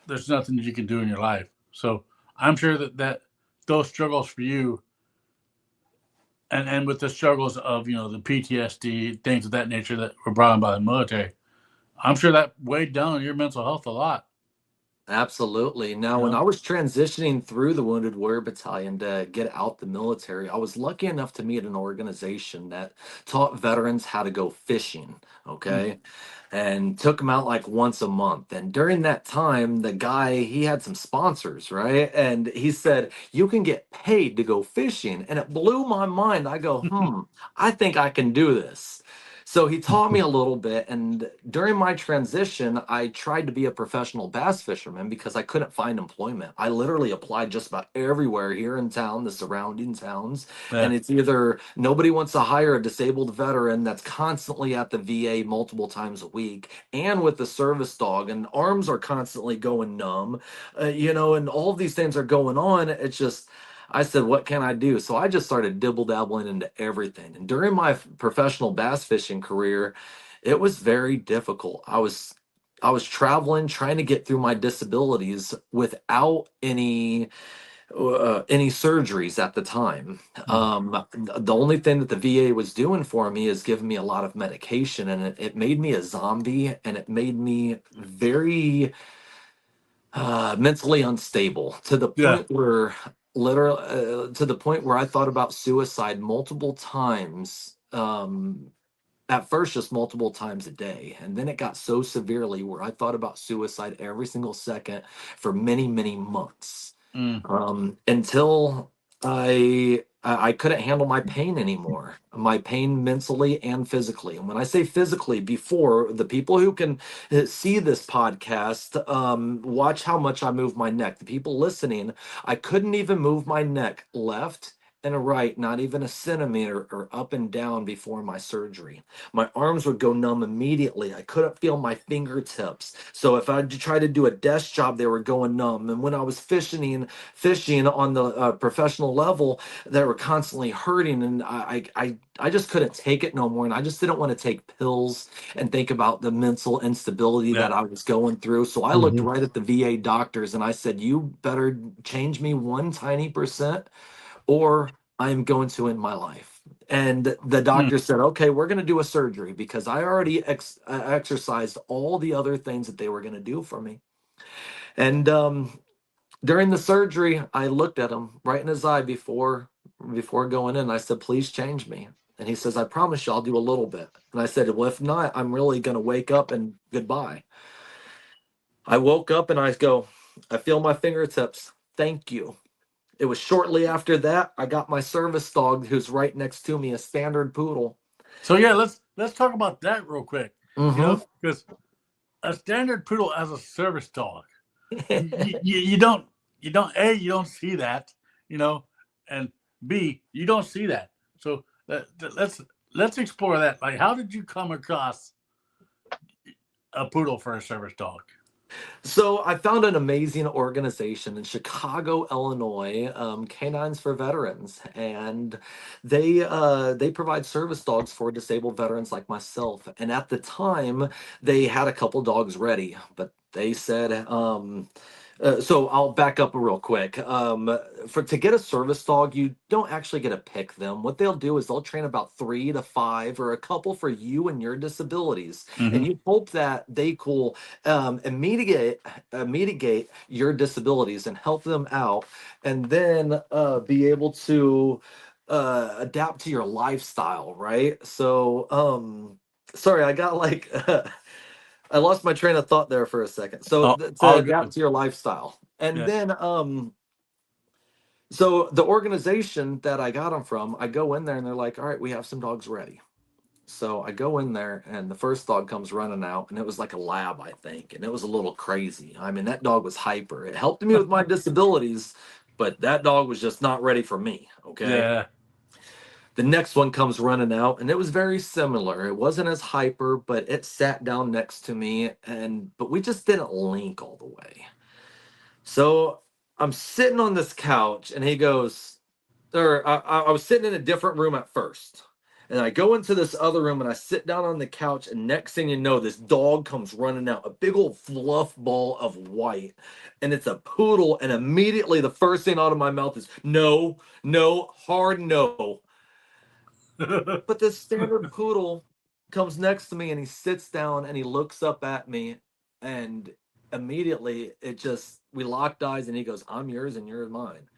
S2: There's nothing that you can do in your life. So I'm sure that those struggles for you, and with the struggles of the PTSD, things of that nature that were brought on by the military, I'm sure that weighed down on your mental health a lot.
S4: Absolutely. Now,
S2: You
S4: when
S2: know.
S4: I was transitioning through the Wounded Warrior Battalion to get out the military, I was lucky enough to meet an organization that taught veterans how to go fishing.
S2: Mm.
S4: Okay. And took them out like once a month. And during that time, the guy, he had some sponsors, right? And he said, "You can get paid to go fishing." And it blew my mind. I go, I think I can do this. So he taught me a little bit. And during my transition, I tried to be a professional bass fisherman because I couldn't find employment. I literally applied just about everywhere here in town, the surrounding towns.
S2: Yeah.
S4: And it's either nobody wants to hire a disabled veteran that's constantly at the VA multiple times a week and with the service dog, and arms are constantly going numb, and all of these things are going on. It's just, I said, what can I do? So I just started dibble dabbling into everything. And during my professional bass fishing career, it was very difficult. I was traveling, trying to get through my disabilities without any surgeries at the time.
S2: Mm.
S4: The only thing that the VA was doing for me is giving me a lot of medication, and it made me a zombie, and it made me very mentally unstable to the
S2: Yeah.
S4: point where I thought about suicide multiple times. At first, just multiple times a day, and then it got so severely where I thought about suicide every single second for many, many months,
S2: Mm.
S4: until I couldn't handle my pain anymore, my pain mentally and physically. And when I say physically, before, the people who can see this podcast, watch how much I move my neck. The people listening, I couldn't even move my neck left and right, not even a centimeter, or up and down before my surgery. My arms would go numb immediately. I couldn't feel my fingertips. So if I tried to do a desk job, they were going numb. And when I was fishing on the professional level, they were constantly hurting, and I just couldn't take it no more. And I just didn't want to take pills and think about the mental instability
S2: Yeah.
S4: that I was going through. So I looked right at the VA doctors and I said, "You better change me one tiny percent, or I'm going to end my life." And the
S2: Mm.
S4: doctor said, "Okay, we're going to do a surgery," because I already exercised all the other things that they were going to do for me. And during the surgery, I looked at him right in his eye before going in. I said, "Please change me." And he says, "I promise you I'll do a little bit." And I said, "Well, if not, I'm really going to wake up and goodbye." I woke up and I go, "I feel my fingertips. Thank you." It was shortly after that I got my service dog, who's right next to me, a standard poodle.
S2: So yeah, let's talk about that real quick.
S4: Hmm.
S2: Because a standard poodle as a service dog, you don't you don't see that, you know, and B, you don't see that. So let's explore that. Like, how did you come across a poodle for a service dog?
S4: So I found an amazing organization in Chicago, Illinois, Canines for Veterans, and they provide service dogs for disabled veterans like myself. And at the time, they had a couple dogs ready, but they said, so I'll back up real quick. For to get a service dog, you don't actually get to pick them. What they'll do is they'll train about 3 to 5 or a couple for you and your disabilities,
S2: Mm-hmm.
S4: and you hope that they cool mitigate your disabilities and help them out, and then be able to adapt to your lifestyle, right? So, sorry, I got like I lost my train of thought there for a second. So to
S2: All
S4: adapt
S2: good.
S4: to your lifestyle, and
S2: Yeah.
S4: then so the organization that I got them from, I go in there and they're like, "All right, we have some dogs ready." So I go in there and the first dog comes running out, and it was like a lab, I think, and it was a little crazy. I mean, that dog was hyper. It helped me with my disabilities, but that dog was just not ready for me. Okay.
S2: Yeah.
S4: The next one comes running out, and it was very similar. It wasn't as hyper, but it sat down next to me, and but we just didn't link all the way. So I'm sitting on this couch, and he goes, or I was sitting in a different room at first. And I go into this other room and I sit down on the couch, and next thing you know, this dog comes running out, a big old fluff ball of white. And it's a poodle. And immediately the first thing out of my mouth is no, no, hard no. But this standard poodle comes next to me and he sits down and he looks up at me, and immediately we locked eyes, and he goes, I'm yours and you're mine.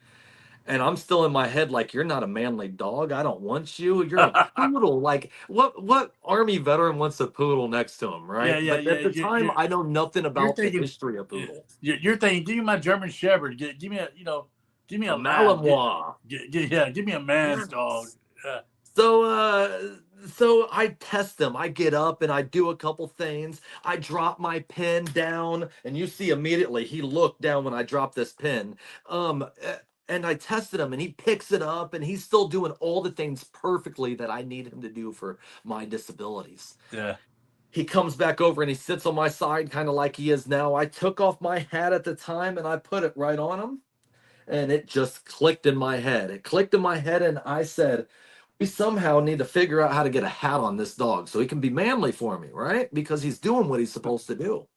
S4: And I'm still in my head like, you're not a manly dog. I don't want you. You're a poodle. Like, what army veteran wants a poodle next to him,
S2: Yeah,
S4: right?
S2: yeah,
S4: But
S2: yeah.
S4: at the time, I know nothing
S2: You're
S4: about the
S2: thinking,
S4: history of poodles.
S2: you're thinking, give me my German Shepherd. Give me give me
S4: A
S2: a lab.
S4: Malinois.
S2: Give me a man's dog.
S4: Yes. So I test them. I get up and I do a couple things. I drop my pen down, and you see immediately he looked down when I dropped this pen. And I tested him, and he picks it up, and he's still doing all the things perfectly that I need him to do for my disabilities.
S2: Yeah.
S4: He comes back over and he sits on my side, kind of like he is now. I took off my hat at the time and I put it right on him, and it just clicked in my head. It clicked in my head, and I said, we somehow need to figure out how to get a hat on this dog so he can be manly for me, right? Because he's doing what he's supposed to do.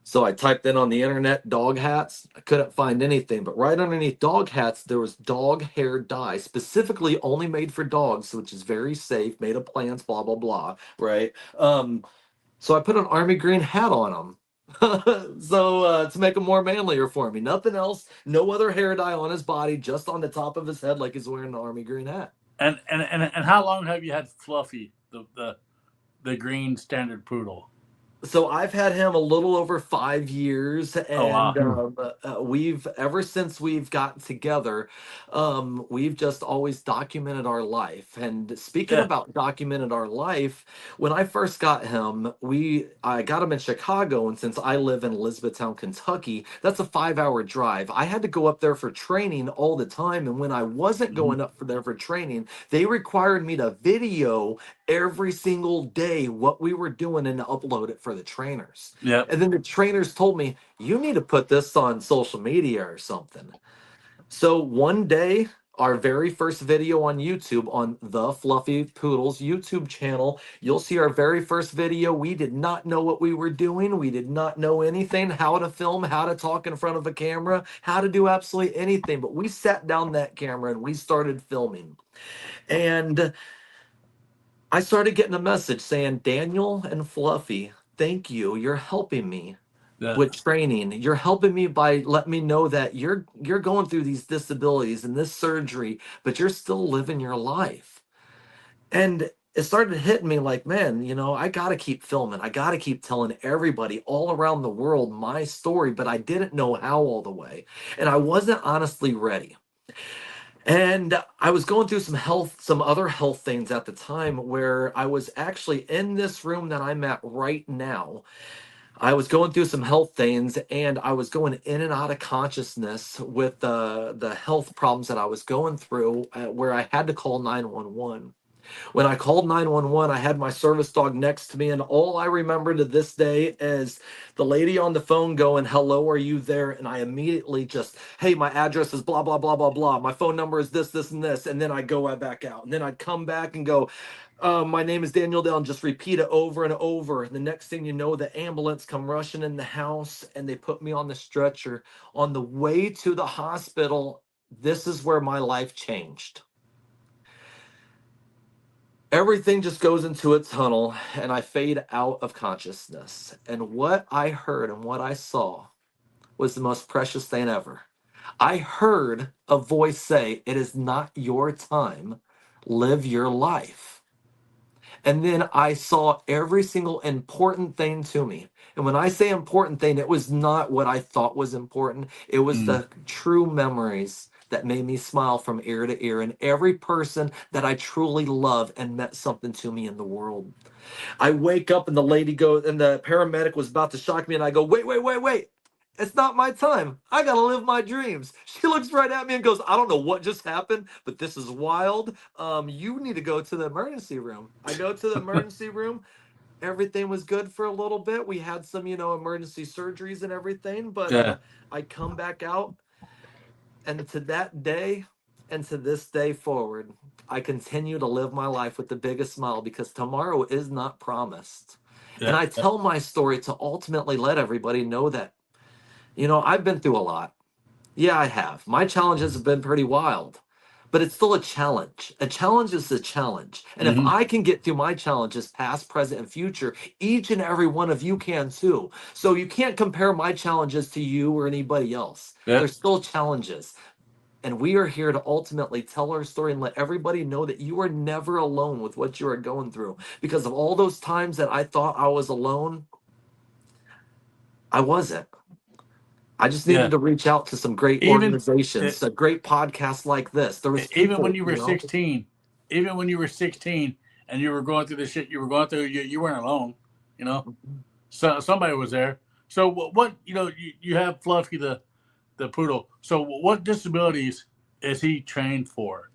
S4: So I typed in on the internet dog hats. I couldn't find anything, but right underneath dog hats, there was dog hair dye, specifically only made for dogs, which is very safe, made of plants, blah, blah, blah, right? So I put an army green hat on him. So to make him more manlier for me. Nothing else, no other hair dye on his body, just on the top of his head like he's wearing an army green hat.
S2: And how long have you had Fluffy, the green standard poodle?
S4: So I've had him a little over 5 years, and we've ever since we've gotten together, we've just always documented our life. And speaking about documented our life, when I first got him, I got him in Chicago, and since I live in Elizabethtown, Kentucky, that's a 5-hour drive. I had to go up there for training all the time, and when I wasn't going up there for training, they required me to video every single day what we were doing and to upload it for the trainers.
S2: Yeah.
S4: And then the trainers told me, you need to put this on social media or something. So one day, our very first video on YouTube, on the Fluffy Poodles YouTube channel, you'll see our very first video. We did not know what we were doing. We did not know anything, how to film, how to talk in front of a camera, how to do absolutely anything. But we sat down that camera and we started filming. And I started getting a message saying, Daniel and Fluffy, thank you. You're helping me with training. You're helping me by letting me know that you're going through these disabilities and this surgery, but you're still living your life. And it started hitting me like, man, I got to keep filming. I got to keep telling everybody all around the world my story, but I didn't know how all the way. And I wasn't honestly ready. And I was going through some other health things at the time, where I was actually in this room that I'm at right now. I was going through some health things, and I was going in and out of consciousness with the health problems that I was going through, where I had to call 911. When I called 911, I had my service dog next to me, and all I remember to this day is the lady on the phone going, hello, are you there? And I immediately just, hey, my address is blah, blah, blah, blah, blah. My phone number is this, this, and this. And then I'd go back out. And then I'd come back and go, my name is Daniel Dell, and just repeat it over and over. And the next thing you know, the ambulance come rushing in the house, and they put me on the stretcher. On the way to the hospital, this is where my life changed. Everything just goes into a tunnel, and I fade out of consciousness. And what I heard and what I saw was the most precious thing ever. I heard a voice say, it is not your time. Live your life. And then I saw every single important thing to me. And when I say important thing, it was not what I thought was important. It was the true memories that made me smile from ear to ear, and every person that I truly love and meant something to me in the world. I wake up, and the lady goes, and the paramedic was about to shock me, and I go, wait. It's not my time. I got to live my dreams. She looks right at me and goes, I don't know what just happened, but this is wild. You need to go to the emergency room. I go to the emergency room. everything was good for a little bit. We had some, emergency surgeries and everything, but
S2: Yeah.
S4: I come back out, and to that day and to this day forward, I continue to live my life with the biggest smile because tomorrow is not promised. And
S2: Yeah.
S4: I tell my story to ultimately let everybody know that, I've been through a lot. Yeah, I have. My challenges have been pretty wild, but it's still a challenge. A challenge is a challenge. And if
S2: Hmm.
S4: I can get through my challenges, past, present, and future, each and every one of you can too. So you can't compare my challenges to you or anybody else.
S2: Yeah.
S4: They're still challenges. And we are here to ultimately tell our story and let everybody know that you are never alone with what you are going through. Because of all those times that I thought I was alone, I wasn't. I just
S2: Yeah.
S4: needed to reach out to some great
S2: Even
S4: organizations, a great podcast like this. There was
S2: even when
S4: people,
S2: you were 16, even when you were 16 and you were going through the shit you were going through, you weren't alone. You know, so somebody was there. So what you have Fluffy the poodle. So what disabilities is he trained for?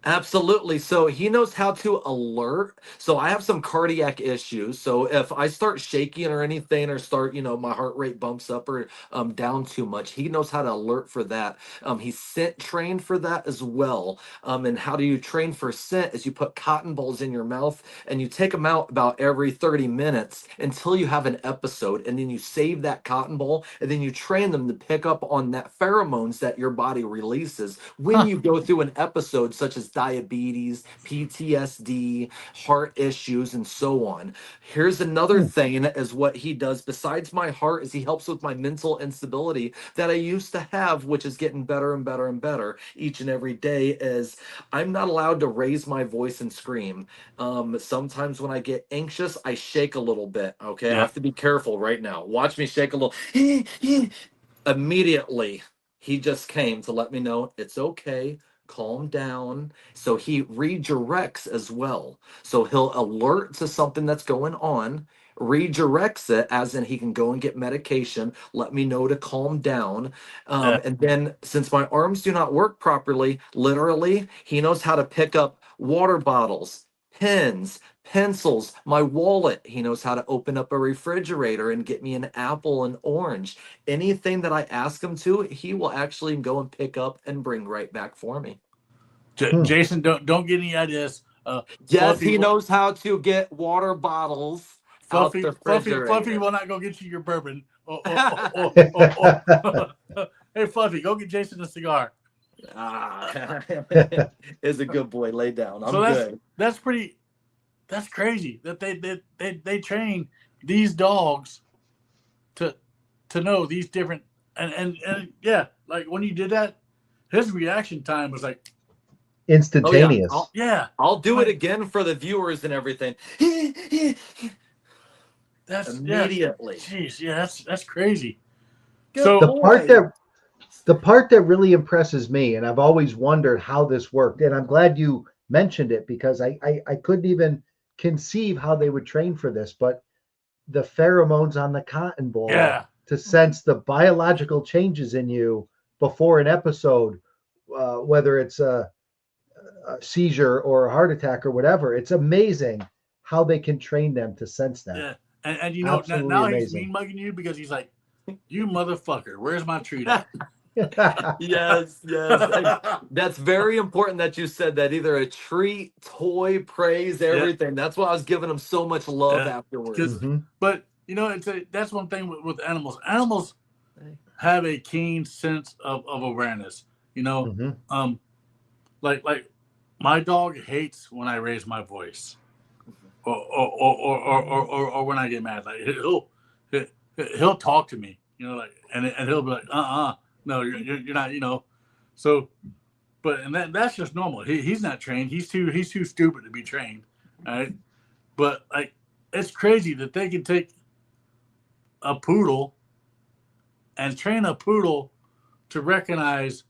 S4: Absolutely. So he knows how to alert. So I have some cardiac issues. So if I start shaking or anything, or start, my heart rate bumps up or down too much, he knows how to alert for that. He's scent trained for that as well. And how do you train for scent? Is you put cotton balls in your mouth and you take them out about every 30 minutes until you have an episode, and then you save that cotton ball, and then you train them to pick up on that pheromones that your body releases when
S2: Huh.
S4: you go through an episode such as diabetes, PTSD, heart issues, and so on. Here's another
S3: Hmm.
S4: thing is what he does besides my heart is he helps with my mental instability that I used to have, which is getting better and better and better each and every day. Is I'm not allowed to raise my voice and scream. Sometimes when I get anxious, I shake a little bit. Okay, I
S2: Yeah.
S4: have to be careful right now. Watch me shake a little. Immediately, he just came to let me know it's okay, calm down. So he redirects as well. So he'll alert to something that's going on, redirects it, as in he can go and get medication, let me know to calm down.
S2: Yeah.
S4: And then, since my arms do not work properly, literally, he knows how to pick up water bottles, pens, pencils, my wallet. He knows how to open up a refrigerator and get me an apple and orange. Anything that I ask him to, he will actually go and pick up and bring right back for me.
S3: Hmm.
S2: Jason, don't get any ideas.
S4: Yes,
S2: Fluffy
S4: he knows how to get water bottles out the
S2: Fluffy
S4: refrigerator.
S2: will not go get you your bourbon. Hey, Fluffy, go get Jason a cigar.
S4: Ah, is a good boy. Lay down.
S2: So
S4: I'm good.
S2: that's pretty. That's crazy that they train these dogs to know these different and yeah, like when you did that, his reaction time was like,
S4: Oh yeah,
S3: Instantaneous.
S2: yeah,
S4: I'll do it
S2: like
S4: again for the viewers and everything.
S2: that's yeah,
S4: Immediately.
S2: jeez, yeah, that's crazy.
S4: Good
S3: The
S2: So
S3: part
S4: boy.
S3: that the part that really impresses me, and I've always wondered how this worked, and I'm glad you mentioned it because I couldn't even conceive how they would train for this, but the pheromones on the cotton ball
S2: yeah,
S3: to sense the biological changes in you before an episode, whether it's a seizure or a heart attack or whatever. It's amazing how they can train them to sense that.
S2: yeah, and
S3: Absolutely
S2: now he's
S3: amazing.
S2: mean mugging you because he's like, you motherfucker, where's my treat at?
S4: Yes, yes. And that's very important that you said that. Either a treat, toy, praise,
S2: Yeah,
S4: everything. That's why I was giving him so much love
S2: yeah,
S4: afterwards.
S2: because
S3: Hmm.
S2: but that's one thing with animals. Animals have a keen sense of awareness. You know,
S3: Hmm.
S2: um, like my dog hates when I raise my voice or when I get mad. Like he'll talk to me, like and he'll be like, no, you're not, So, but and that's just normal. He's not trained. He's too stupid to be trained, right? But like, it's crazy that they can take a poodle and train a poodle to recognize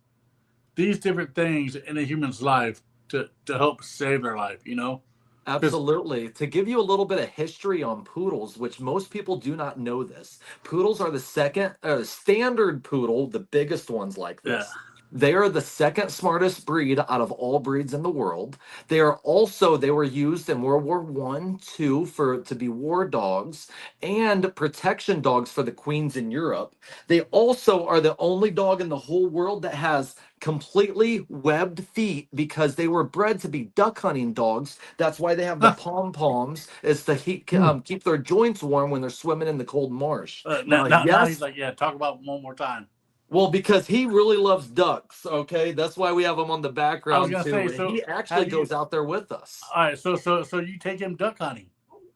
S2: these different things in a human's life to help save their life. Because
S4: Absolutely. To give you a little bit of history on poodles, which most people do not know this, poodles are the second standard poodle, the biggest ones like
S2: yeah,
S4: this. They are the second smartest breed out of all breeds in the world. They were used in World War One, two to be war dogs and protection dogs for the queens in Europe. They also are the only dog in the whole world that has completely webbed feet because they were bred to be duck hunting dogs. That's why they have the pom poms, is to keep their joints warm when they're swimming in the cold marsh. Now,
S2: Now he's
S4: yes.
S2: like, yeah, talk about one more time.
S4: Well, because he really loves ducks, okay? That's why we have him on the
S2: I was
S4: background
S2: gonna
S4: too.
S2: say,
S4: And
S2: so
S4: he actually goes out there with us.
S2: All right, so you take him duck hunting.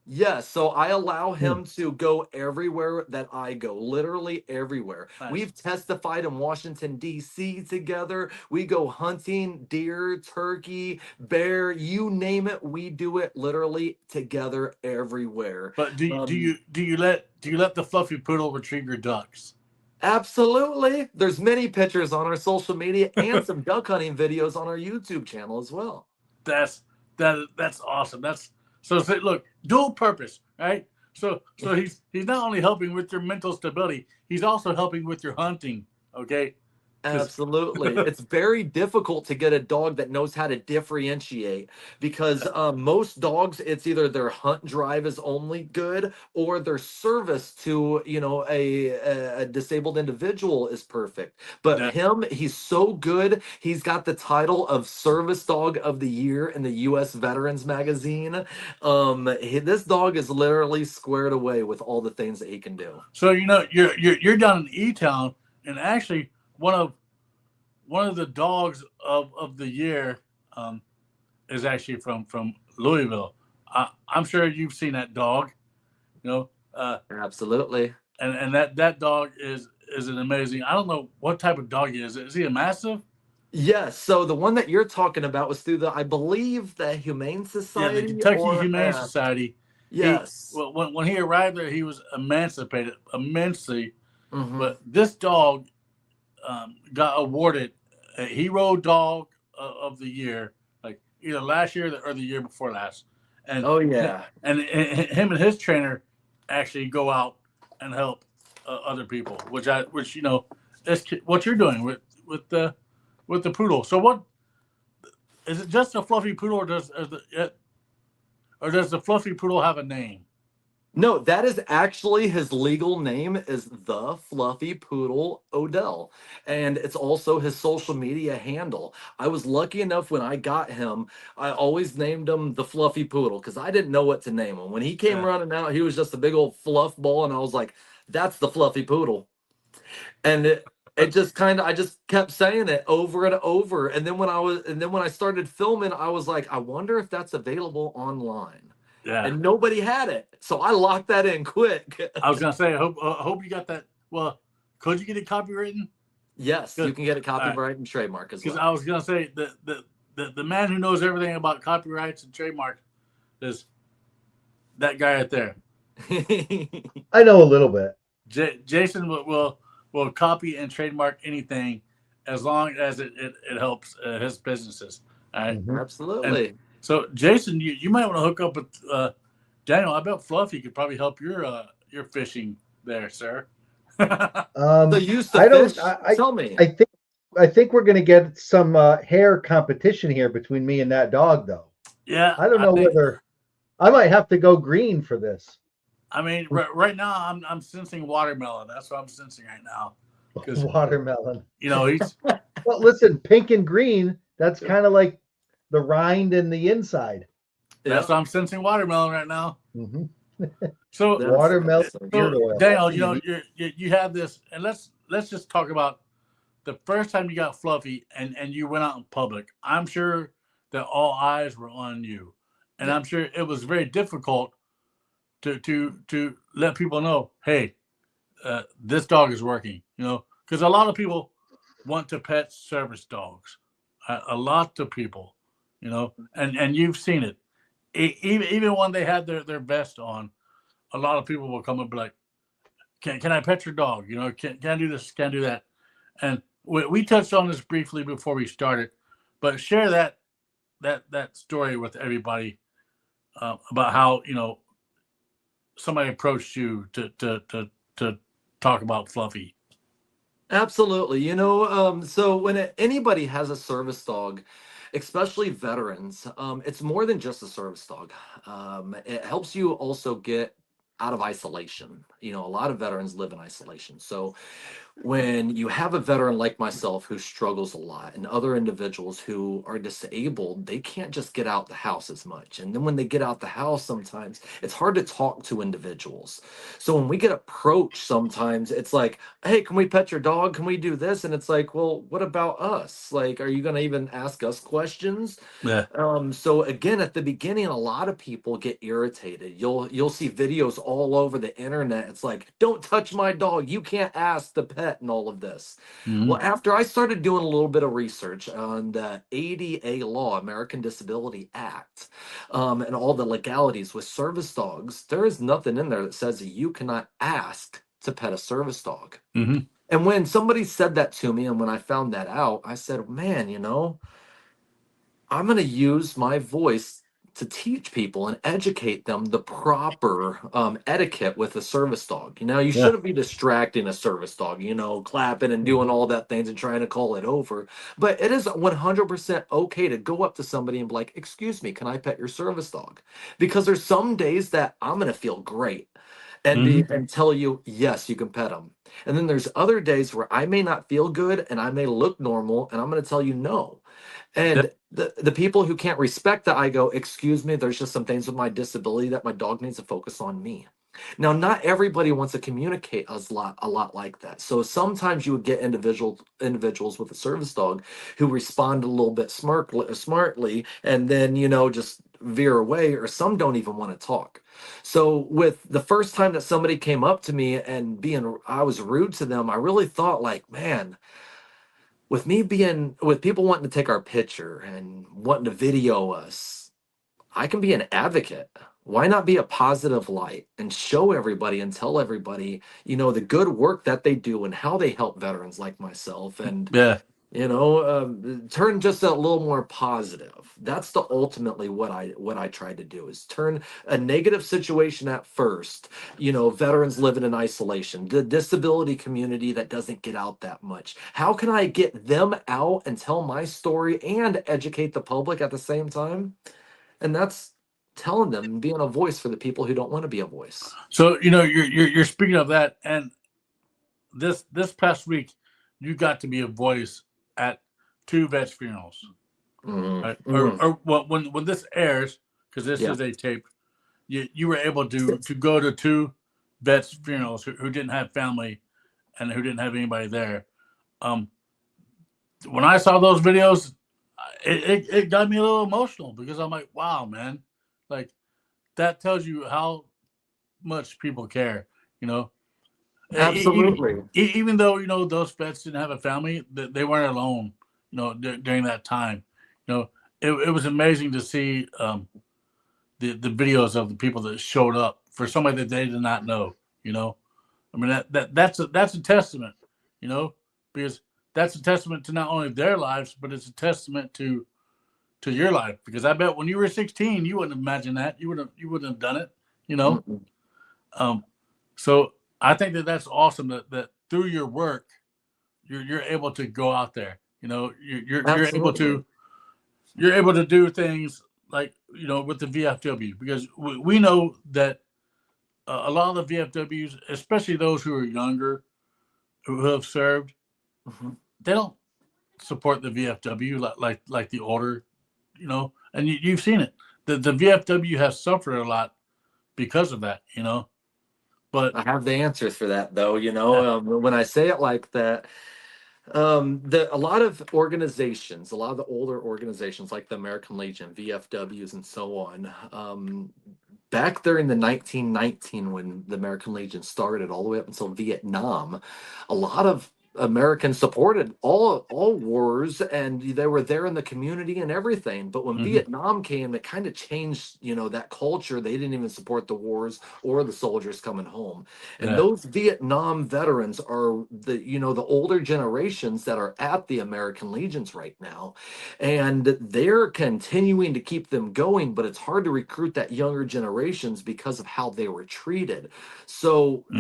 S4: Yes, so I allow him to go everywhere that I go, literally everywhere.
S2: Nice.
S4: We've testified in Washington, D.C. together. We go hunting, deer, turkey, bear, you name it. We do it literally together everywhere.
S2: But do you let the fluffy poodle retrieve your ducks?
S4: Absolutely. There's many pictures on our social media and some duck hunting videos on our YouTube channel as well.
S2: That's awesome. So look, dual purpose, right? So he's not only helping with your mental stability, he's also helping with your hunting. Okay.
S4: Absolutely. It's very difficult to get a dog that knows how to differentiate because most dogs, it's either their hunt drive is only good or their service to, a disabled individual is perfect. But he's so good. He's got the title of Service Dog of the Year in the U.S. Veterans Magazine. This dog is literally squared away with all the things that he can do.
S2: So, you're down in E-Town, and actually one of the dogs of the year is actually from Louisville. I'm sure you've seen that dog,
S4: Absolutely.
S2: And that dog is an amazing. I don't know what type of dog he is. Is he a mastiff?
S4: Yes. So the one that you're talking about was through I believe, the Humane Society.
S2: Yeah, the Kentucky Humane Society.
S4: Yes.
S2: When he arrived there, he was emancipated immensely. Mm-hmm. But this dog got awarded a hero dog of the year, like either last year or the year before last. And and him and his trainer actually go out and help other people, which is what you're doing with the poodle. So what is it? Just a fluffy poodle, or does the fluffy poodle have a name?
S4: No, that is actually his legal name, is the Fluffy Poodle Odell. And it's also his social media handle. I was lucky enough when I got him, I always named him the Fluffy Poodle because I didn't know what to name him. When he came running out, he was just a big old fluff ball. And I was like, that's the Fluffy Poodle. And it just I just kept saying it over and over. And then when I started filming, I was like, I wonder if that's available online. Yeah. And nobody had it, so I locked that in quick.
S2: I was gonna say, I hope you got that. Well, could you get it copywritten?
S4: Yes, you can get it copyright and trademark as well.
S2: Because I was gonna say the man who knows everything about copyrights and trademarks is that guy right there.
S3: I know a little bit.
S2: Jason will copy and trademark anything as long as it helps his businesses. All right?
S4: Mm-hmm. Absolutely.
S2: And so, Jason, you might want to hook up with Daniel. I bet Fluffy could probably help your fishing there, sir.
S4: So you fish? Tell me.
S3: I think we're going to get some hair competition here between me and that dog, though.
S2: Yeah.
S3: I don't know whether I might have to go green for this.
S2: I mean, right now I'm sensing watermelon. That's what I'm sensing right now.
S3: Watermelon.
S2: He's
S3: well. Listen, pink and green. That's kind of like the rind and the inside.
S2: That's why I'm sensing watermelon right now.
S3: Mm-hmm.
S2: So
S3: watermelon.
S2: So, Daniel, you have this, and let's just talk about the first time you got Fluffy and you went out in public. I'm sure that all eyes were on you, and I'm sure it was very difficult to let people know, hey, this dog is working. Because a lot of people want to pet service dogs. A lot of people. And you've seen it. Even when they had their vest on, a lot of people will come and be like, can I pet your dog? Can I do this? Can I do that? And we touched on this briefly before we started, but share that story with everybody about how, somebody approached you to talk about Fluffy.
S4: Absolutely. So when anybody has a service dog, especially veterans, it's more than just a service dog. It helps you also get out of isolation. A lot of veterans live in isolation. So when you have a veteran like myself who struggles a lot and other individuals who are disabled, they can't just get out the house as much. And then when they get out the house, sometimes it's hard to talk to individuals. So when we get approached, sometimes it's like, hey, can we pet your dog? Can we do this? And it's like, well, what about us? Like, are you going to even ask us questions?
S2: Yeah.
S4: So again, at the beginning, a lot of people get irritated. You'll see videos all over the internet. It's like, don't touch my dog. You can't ask the pet and all of this.
S2: Hmm.
S4: Well, after I started doing a little bit of research on the ADA law, American Disability Act, and all the legalities with service dogs, there is nothing in there that says that you cannot ask to pet a service dog.
S2: Hmm.
S4: And when somebody said that to me, and when I found that out, I said, man, I'm going to use my voice to teach people and educate them the proper etiquette with a service dog. You
S2: Yeah.
S4: shouldn't be distracting a service dog, clapping and doing all that things and trying to call it over. But it is 100% okay to go up to somebody and be like, excuse me, can I pet your service dog? Because there's some days that I'm going to feel great and be
S2: Hmm.
S4: and tell you, yes, you can pet them. And then there's other days where I may not feel good and I may look normal and I'm going to tell you no.
S2: Yeah.
S4: And the people who can't respect that, I go, excuse me, there's just some things with my disability that my dog needs to focus on me. Now, not everybody wants to communicate a lot like that. So sometimes you would get individuals with a service dog who respond a little bit smartly, and then just veer away, or some don't even want to talk. So with the first time that somebody came up to me and I was rude to them, I really thought like, man, with people wanting to take our picture and wanting to video us, I can be an advocate. Why not be a positive light and show everybody and tell everybody, the good work that they do and how they help veterans like myself, and
S2: Yeah.
S4: turn just a little more positive. That's the ultimately what I tried to do, is turn a negative situation at first. Veterans living in isolation, the disability community that doesn't get out that much. How can I get them out and tell my story and educate the public at the same time? And that's telling them and being a voice for the people who don't want to be a voice.
S2: So you're speaking of that, and this past week, you got to be a voice at two vets' funerals,
S4: Mm,
S2: right? Or
S4: mm,
S2: or well, when this airs, because this
S4: yeah,
S2: is a tape, you were able to go to two vets' funerals who didn't have family and who didn't have anybody there. Um, when I saw those videos, it got me a little emotional because I'm like, wow, man, like that tells you how much people care. You know,
S4: absolutely.
S2: even though those vets didn't have a family, they weren't alone. During that time, you know, it was amazing to see the videos of the people that showed up for somebody that they did not know. You know, I mean that's a testament. You know, because that's a testament to not only their lives, but it's a testament to your life. Because I bet when you were 16, you wouldn't imagine that. You wouldn't have done it. You know,
S4: Mm-mm.
S2: um, so I think that's awesome that through your work, you're able to go out there. You're able
S4: Absolutely.
S2: to do things like with the VFW, because we know that a lot of the VFWs, especially those who are younger, who have served,
S4: Mhm.
S2: they don't support the VFW like the older, and you've seen it. The VFW has suffered a lot because of that, but
S4: I have the answers for that, though.
S2: yeah.
S4: When I say it like that, a lot of organizations, a lot of the older organizations like the American Legion, VFWs, and so on, back there in the 1919, when the American Legion started, all the way up until Vietnam, a lot of Americans supported all wars, and they were there in the community and everything. But when
S2: Hmm.
S4: Vietnam came, it kind of changed, that culture. They didn't even support the wars or the soldiers coming home. And
S2: Yeah.
S4: those Vietnam veterans are the older generations that are at the American Legions right now. And they're continuing to keep them going, but it's hard to recruit that younger generations because of how they were treated. So
S2: Hmm.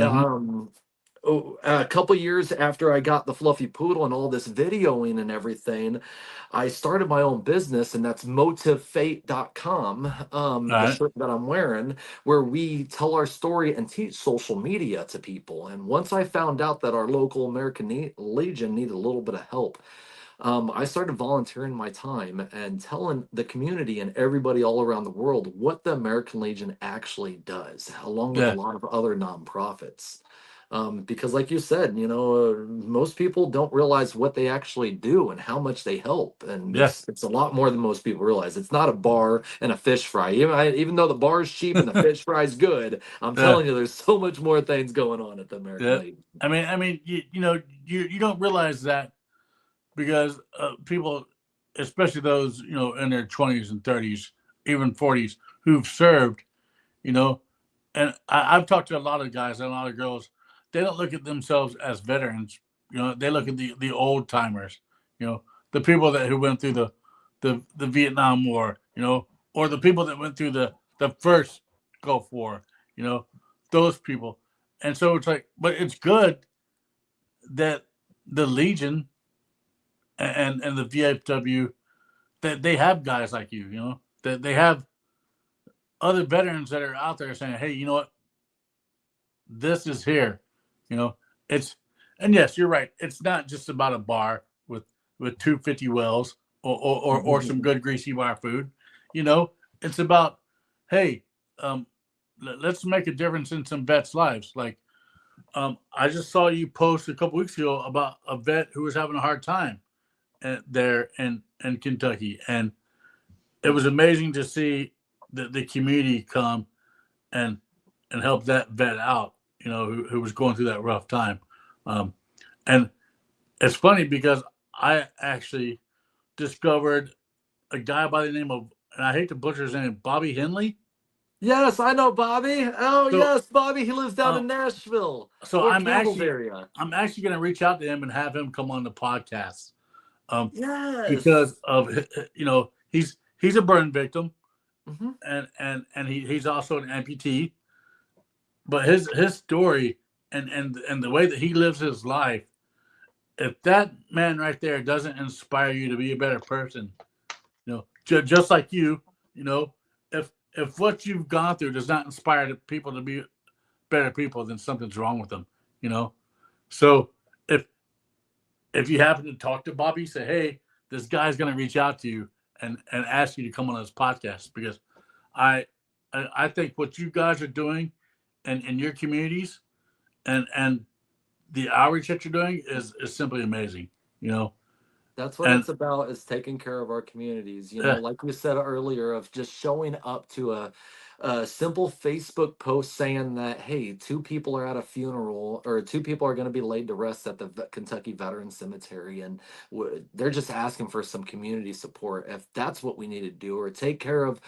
S4: a couple years after I got the fluffy poodle and all this videoing and everything, I started my own business, and that's motivefate.com,
S2: All
S4: the
S2: right.
S4: shirt that I'm wearing, where we tell our story and teach social media to people. And once I found out that our local American Legion needed a little bit of help, I started volunteering my time and telling the community and everybody all around the world what the American Legion actually does, along with a
S2: Yeah.
S4: lot of other nonprofits. Because, like you said, most people don't realize what they actually do and how much they help, and
S2: Yeah.
S4: it's a lot more than most people realize. It's not a bar and a fish fry. Even though the bar is cheap and the fish fry is good, I'm
S2: Yeah.
S4: telling you, there's so much more things going on at the American
S2: Yeah.
S4: Legion.
S2: You don't realize that because people, especially those in their 20s and 30s, even 40s, who've served, you know, and I've talked to a lot of guys and a lot of girls. They don't look at themselves as veterans. They look at the old timers. The people who went through the Vietnam War. Or the people that went through the first Gulf War. Those people. And so it's like, but it's good that the Legion and the VFW, that they have guys like you. That they have other veterans that are out there saying, hey, you know what, this is here. You know, it's and yes, you're right. It's not just about a bar with 250 wells or some good greasy bar food. It's about, hey, let's make a difference in some vets' lives. Like, I just saw you post a couple weeks ago about a vet who was having a hard time there in Kentucky, and it was amazing to see the community come and help that vet out, who was going through that rough time. Um, and it's funny because I actually discovered a guy by the name of, and I hate to butcher his name, Bobby Henley.
S4: Yes, I know Bobby. Oh,
S2: So,
S4: yes, Bobby. He lives down
S2: uh,
S4: in Nashville,
S2: so
S4: Fort Campbell's area.
S2: I'm actually going to reach out to him and have him come on the podcast, because
S4: Yes.
S2: of he's a burn victim,
S4: Hmm.
S2: and he's also an amputee, but his story and the way that he lives his life, if that man right there doesn't inspire you to be a better person, just like if what you've gone through does not inspire the people to be better people, then something's wrong with them. you know so if you happen to talk to Bobby, say, hey, this guy's going to reach out to you and ask you to come on his podcast, because I I think what you guys are doing in your communities and the outreach that you're doing is simply amazing. You know,
S4: That's what
S2: and
S4: it's about, is taking care of our communities.
S2: uh,
S4: Like we said earlier, of just showing up to a simple Facebook post saying that, hey, two people are at a funeral, or two people are going to be laid to rest at the Kentucky Veteran Cemetery, and they're just asking for some community support. If that's what we need to do, or take care of,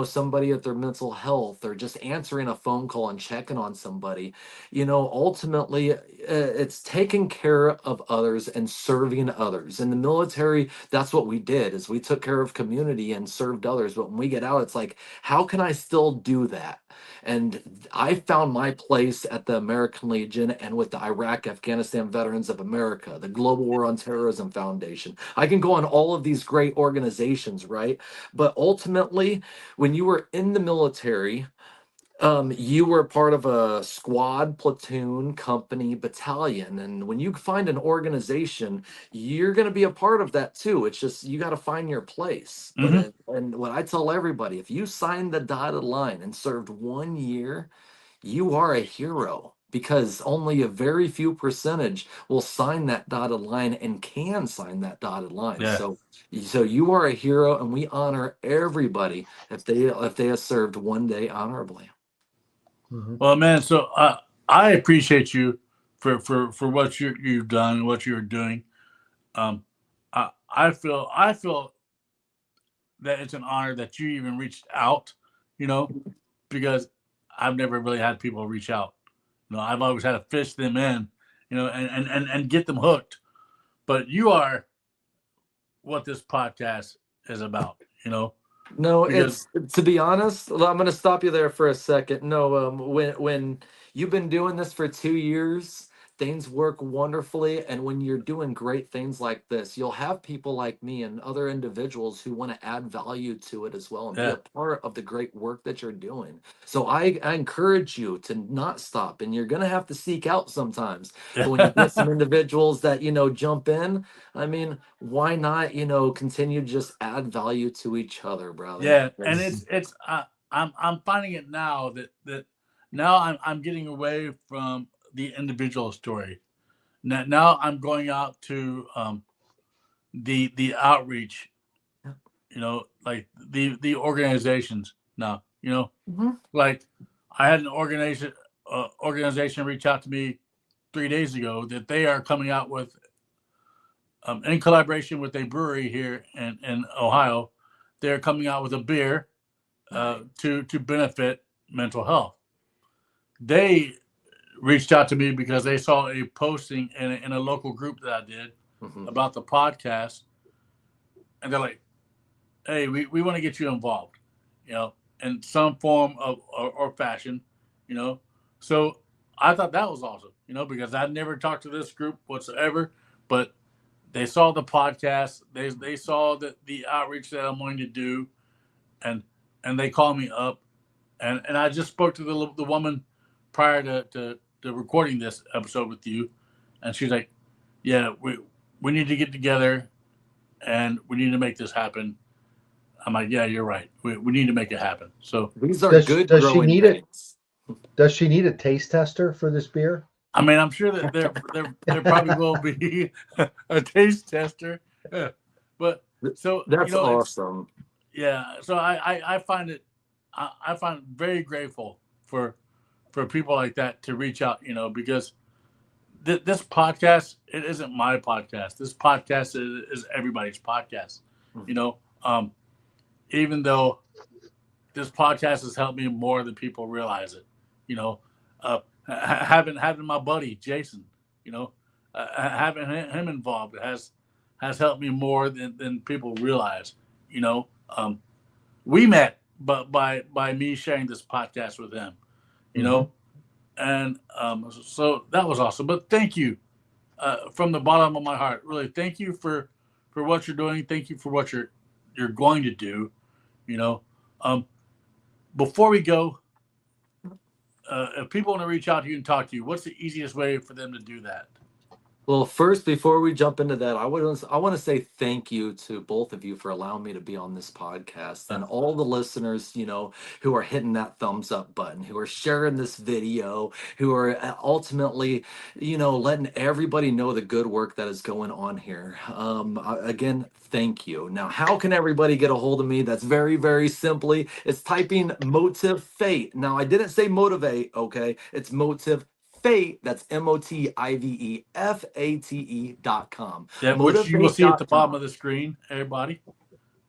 S4: somebody at their mental health, or just answering a phone call and checking on somebody, ultimately, it's taking care of others and serving others. In the military, that's what we did, is we took care of community and served others. But when we get out, it's like, how can I still do that? And I found my place at the American Legion and with the Iraq Afghanistan Veterans of America, the Global War on Terrorism Foundation. I can go on all of these great organizations, right? But ultimately, when you were in the military, you were part of a squad, platoon, company, battalion. And when you find an organization, you're going to be a part of that too. It's just, you got to find your place. But,
S2: mhm.
S4: and what I tell everybody, if you signed the dotted line and served 1 year, you are a hero, because only a very few percentage will sign that dotted line and can sign that dotted line.
S2: Yeah.
S4: So you are a hero, and we honor everybody if they have served 1 day honorably.
S3: Mhm.
S2: Well, man, so I appreciate you for what you've done and what you're doing. Um, I feel that it's an honor that you even reached out. You know, because I've never really had people reach out. I've always had to fish them in. And get them hooked. But you are what this podcast is about.
S4: No,
S2: Because
S4: it's, to be honest, I'm going to stop you there for a second. No, when you've been doing this for 2 years, things work wonderfully. And when you're doing great things like this, you'll have people like me and other individuals who want to add value to it as well and be
S2: Yeah.
S4: a part of the great work that you're doing. So I encourage you to not stop, and you're going to have to seek out sometimes. But when you get some individuals that, jump in, I mean, why not, continue to just add value to each other, brother?
S2: Yeah, and
S4: It's-
S2: I'm finding it now that now I'm getting away from the individual story. Now I'm going out to the outreach, like the organizations now,
S4: Mhm.
S2: like I had an organization reach out to me 3 days ago that they are coming out with, in collaboration with a brewery here in Ohio, they're coming out with a beer to benefit mental health. They reached out to me because they saw a posting in a local group that I did
S4: Mhm.
S2: about the podcast, and they're like, "Hey, we want to get you involved, in some form of or fashion, you know." So I thought that was awesome, because I'd never talked to this group whatsoever, but they saw the podcast, they saw the outreach that I'm going to do, and they called me up, and I just spoke to the woman prior to recording this episode with you, and she's like, "Yeah, we need to get together, and we need to make this happen." I'm like, "Yeah, you're right. We need to make it happen." So,
S4: These are
S3: Does
S4: good
S3: does she
S4: growing
S3: need it?
S4: pains.
S3: Does she need a taste tester for this beer?
S2: I mean, I'm sure that there probably will be a taste tester, yeah. But so
S4: That's
S2: it's
S4: awesome.
S2: yeah. So I find it I find it very grateful for people like that to reach out, because this podcast, it isn't my podcast. This podcast is everybody's podcast,
S4: Mhm.
S2: you know. Even though this podcast has helped me more than people realize it, having my buddy Jason, having him involved has helped me more than people realize. You know, we met, but by me sharing this podcast with him, you
S3: Mhm.
S2: know, and so that was awesome. But thank you, from the bottom of my heart. Really, thank you for what you're doing. Thank you for what you're going to do. You know, um, before we go, if people want to reach out to you and talk to you, what's the easiest way for them to do that?
S4: Well, first, before we jump into that, I want to say thank you to both of you for allowing me to be on this podcast,
S2: Uh,
S4: and all the listeners, who are hitting that thumbs up button, who are sharing this video, who are ultimately, letting everybody know the good work that is going on here. Again, thank you. Now, how can everybody get a hold of me? That's very, very simply, it's typing Motive Fate. Now, I didn't say motivate, okay? It's Motive Fate, that's MOTIVEFATE.com.
S2: yeah, which you will see at the bottom
S4: Motivate.com.
S2: of the screen, everybody.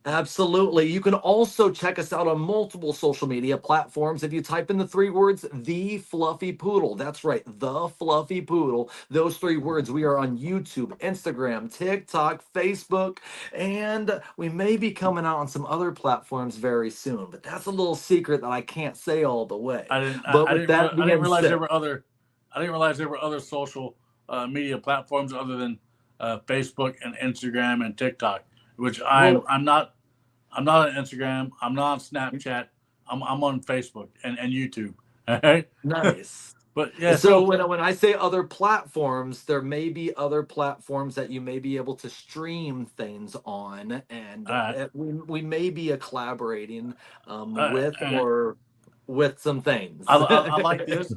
S4: Absolutely. You can also check us out on multiple social media platforms. If you type in the three words, The Fluffy Poodle, that's right, The Fluffy Poodle, those three words. We are on YouTube, Instagram, TikTok, Facebook, and we may be coming out on some other platforms very soon, but that's a little secret that I can't say all the way. But with that
S2: I didn't
S4: being
S2: realize
S4: said,
S2: I didn't realize there were other social media platforms other than Facebook and Instagram and TikTok, which
S4: well,
S2: I'm not on Instagram. I'm not on Snapchat. I'm on Facebook and YouTube. All right.
S4: nice.
S2: But yeah,
S4: So
S2: so
S4: when I say other platforms, there may be other platforms that you may be able to stream things on, and
S2: all right,
S4: we may be collaborating
S2: all right,
S4: with
S2: all right.
S4: or with some things.
S2: I like this.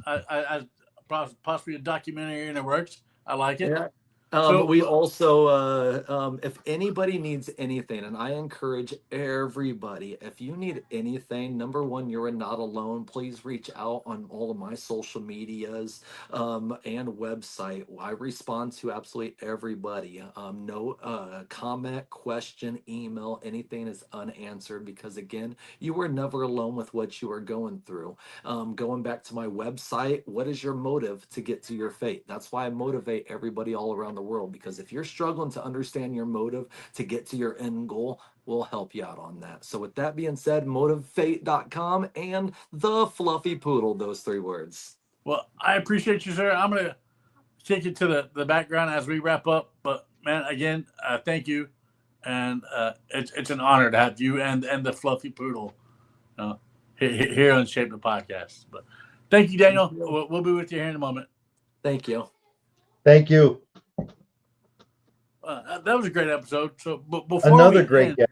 S2: Possibly a documentary in the works. I like it.
S4: Yeah.
S2: So
S4: We also, if anybody needs anything, and I encourage everybody, if you need anything, number one, you're not alone. Please reach out on all of my social medias and website. I respond to absolutely everybody. No comment, question, email, anything is unanswered because, again, you are never alone with what you are going through. Going back to my website, what is your motive to get to your fate? That's why I motivate everybody all around the world, because if you're struggling to understand your motive to get to your end goal, we'll help you out on that. So with that being said, motivefate.com and The Fluffy Poodle, those three words.
S2: well, I appreciate you, sir. I'm gonna kick it to the background as we wrap up. But man, again, thank you, and it's an honor to have you and the Fluffy Poodle here on Shape the Podcast. But thank you, Daniel. We'll be with you here in a moment.
S4: Thank you.
S3: Thank you.
S2: That was a great episode. So, before
S3: Another
S2: we
S3: great
S2: end,
S3: guest.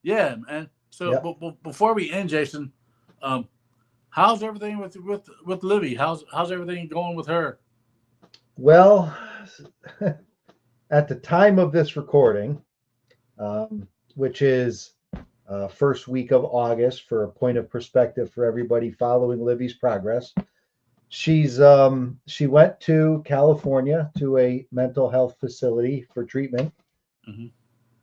S2: yeah, man. So, before we end, Jason, how's everything with Livy? How's everything going with her?
S3: Well, at the time of this recording, which is first week of August, for a point of perspective for everybody following Livy's progress, she went to California to a mental health facility for treatment.
S2: Mm-hmm.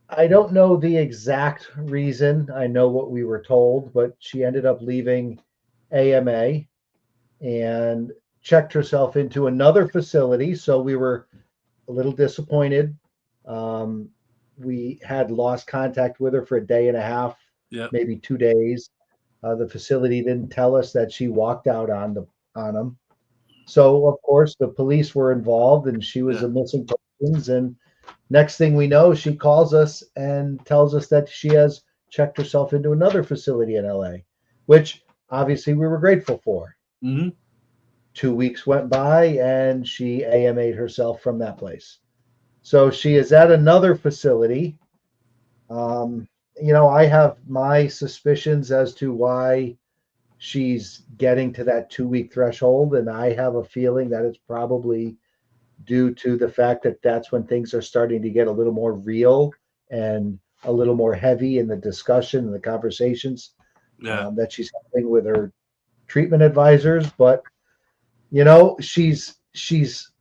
S3: I don't know the exact reason. I know what we were told, but she ended up leaving AMA and checked herself into another facility. So we were a little disappointed. We had lost contact with her for a day and a half, maybe 2 days. The facility didn't tell us that she walked out on them. So of course the police were involved, and she was a missing persons. And next thing we know, she calls us and tells us that she has checked herself into another facility in LA, which obviously we were grateful for.
S2: Mm-hmm.
S3: 2 weeks went by and she AMA'd herself from that place. So she is at another facility. I have my suspicions as to why she's getting to that 2-week threshold, and I have a feeling that it's probably due to the fact that that's when things are starting to get a little more real and a little more heavy in the discussion and the conversations that she's having with her treatment advisors. But she's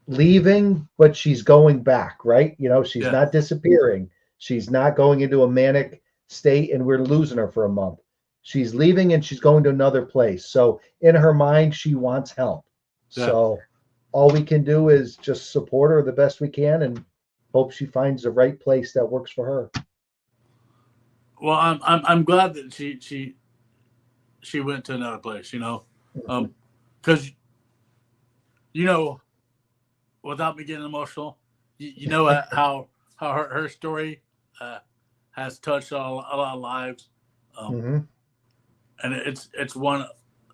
S3: leaving, but she's going back, right? She's not disappearing. She's not going into a manic state and we're losing her for a month. She's leaving and she's going to another place. So in her mind, she wants help. So all we can do is just support her the best we can and hope she finds the right place that works for her.
S2: Well, I'm glad that she went to another place, because without me getting emotional, how her story has touched a lot of lives, and it's one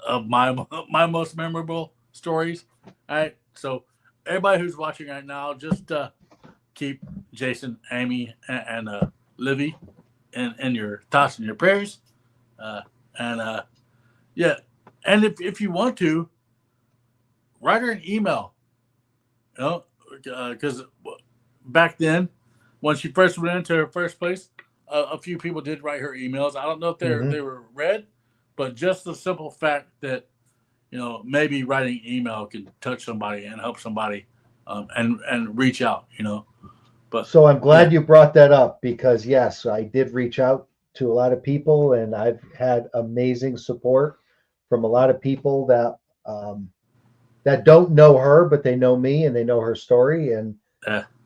S2: of my most memorable stories. All right, so everybody who's watching right now, just keep Jason, Amy, and Livy in your thoughts and your prayers, and if you want to, write her an email, because back then, when she first went into her first place, a few people did write her emails. I don't know if they were read, but just the simple fact that maybe writing an email can touch somebody and help somebody, and reach out. But
S3: so I'm glad you brought that up, because yes, I did reach out to a lot of people, and I've had amazing support from a lot of people that don't know her, but they know me and they know her story. And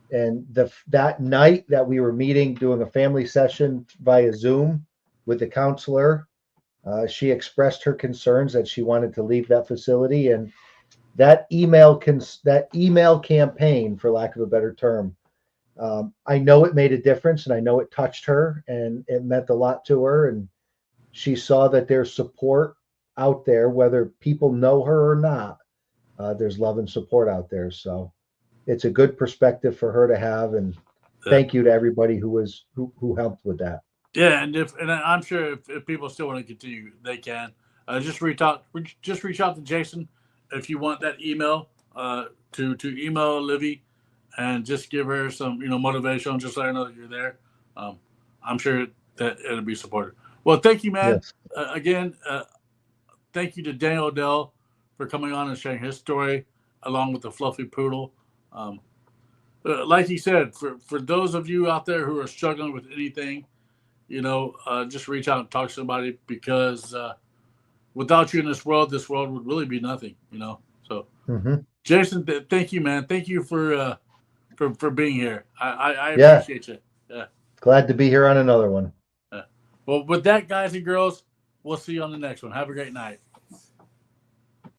S3: that night that we were meeting, doing a family session via Zoom with the counselor, she expressed her concerns that she wanted to leave that facility, and that email campaign, for lack of a better term, I know it made a difference, and I know it touched her, and it meant a lot to her. And she saw that there's support out there, whether people know her or not. There's love and support out there. So it's a good perspective for her to have. And thank you to everybody who helped with that.
S2: Yeah, and I'm sure if people still want to continue, they can. Just reach out to Jason if you want that email. To email Livy and just give her some motivation. Just let her know that you're there. I'm sure that it'll be supported. Well, thank you, man.
S3: Yes.
S2: Again, thank you to Daniel Odell for coming on and sharing his story along with the Fluffy Poodle. Like he said, for those of you out there who are struggling with anything, just reach out and talk to somebody, because without you in this world would really be nothing, So, Jason, thank you, man. Thank you for being here. I appreciate you. Yeah.
S3: Glad to be here on another one.
S2: Well, with that, guys and girls, we'll see you on the next one. Have a great night.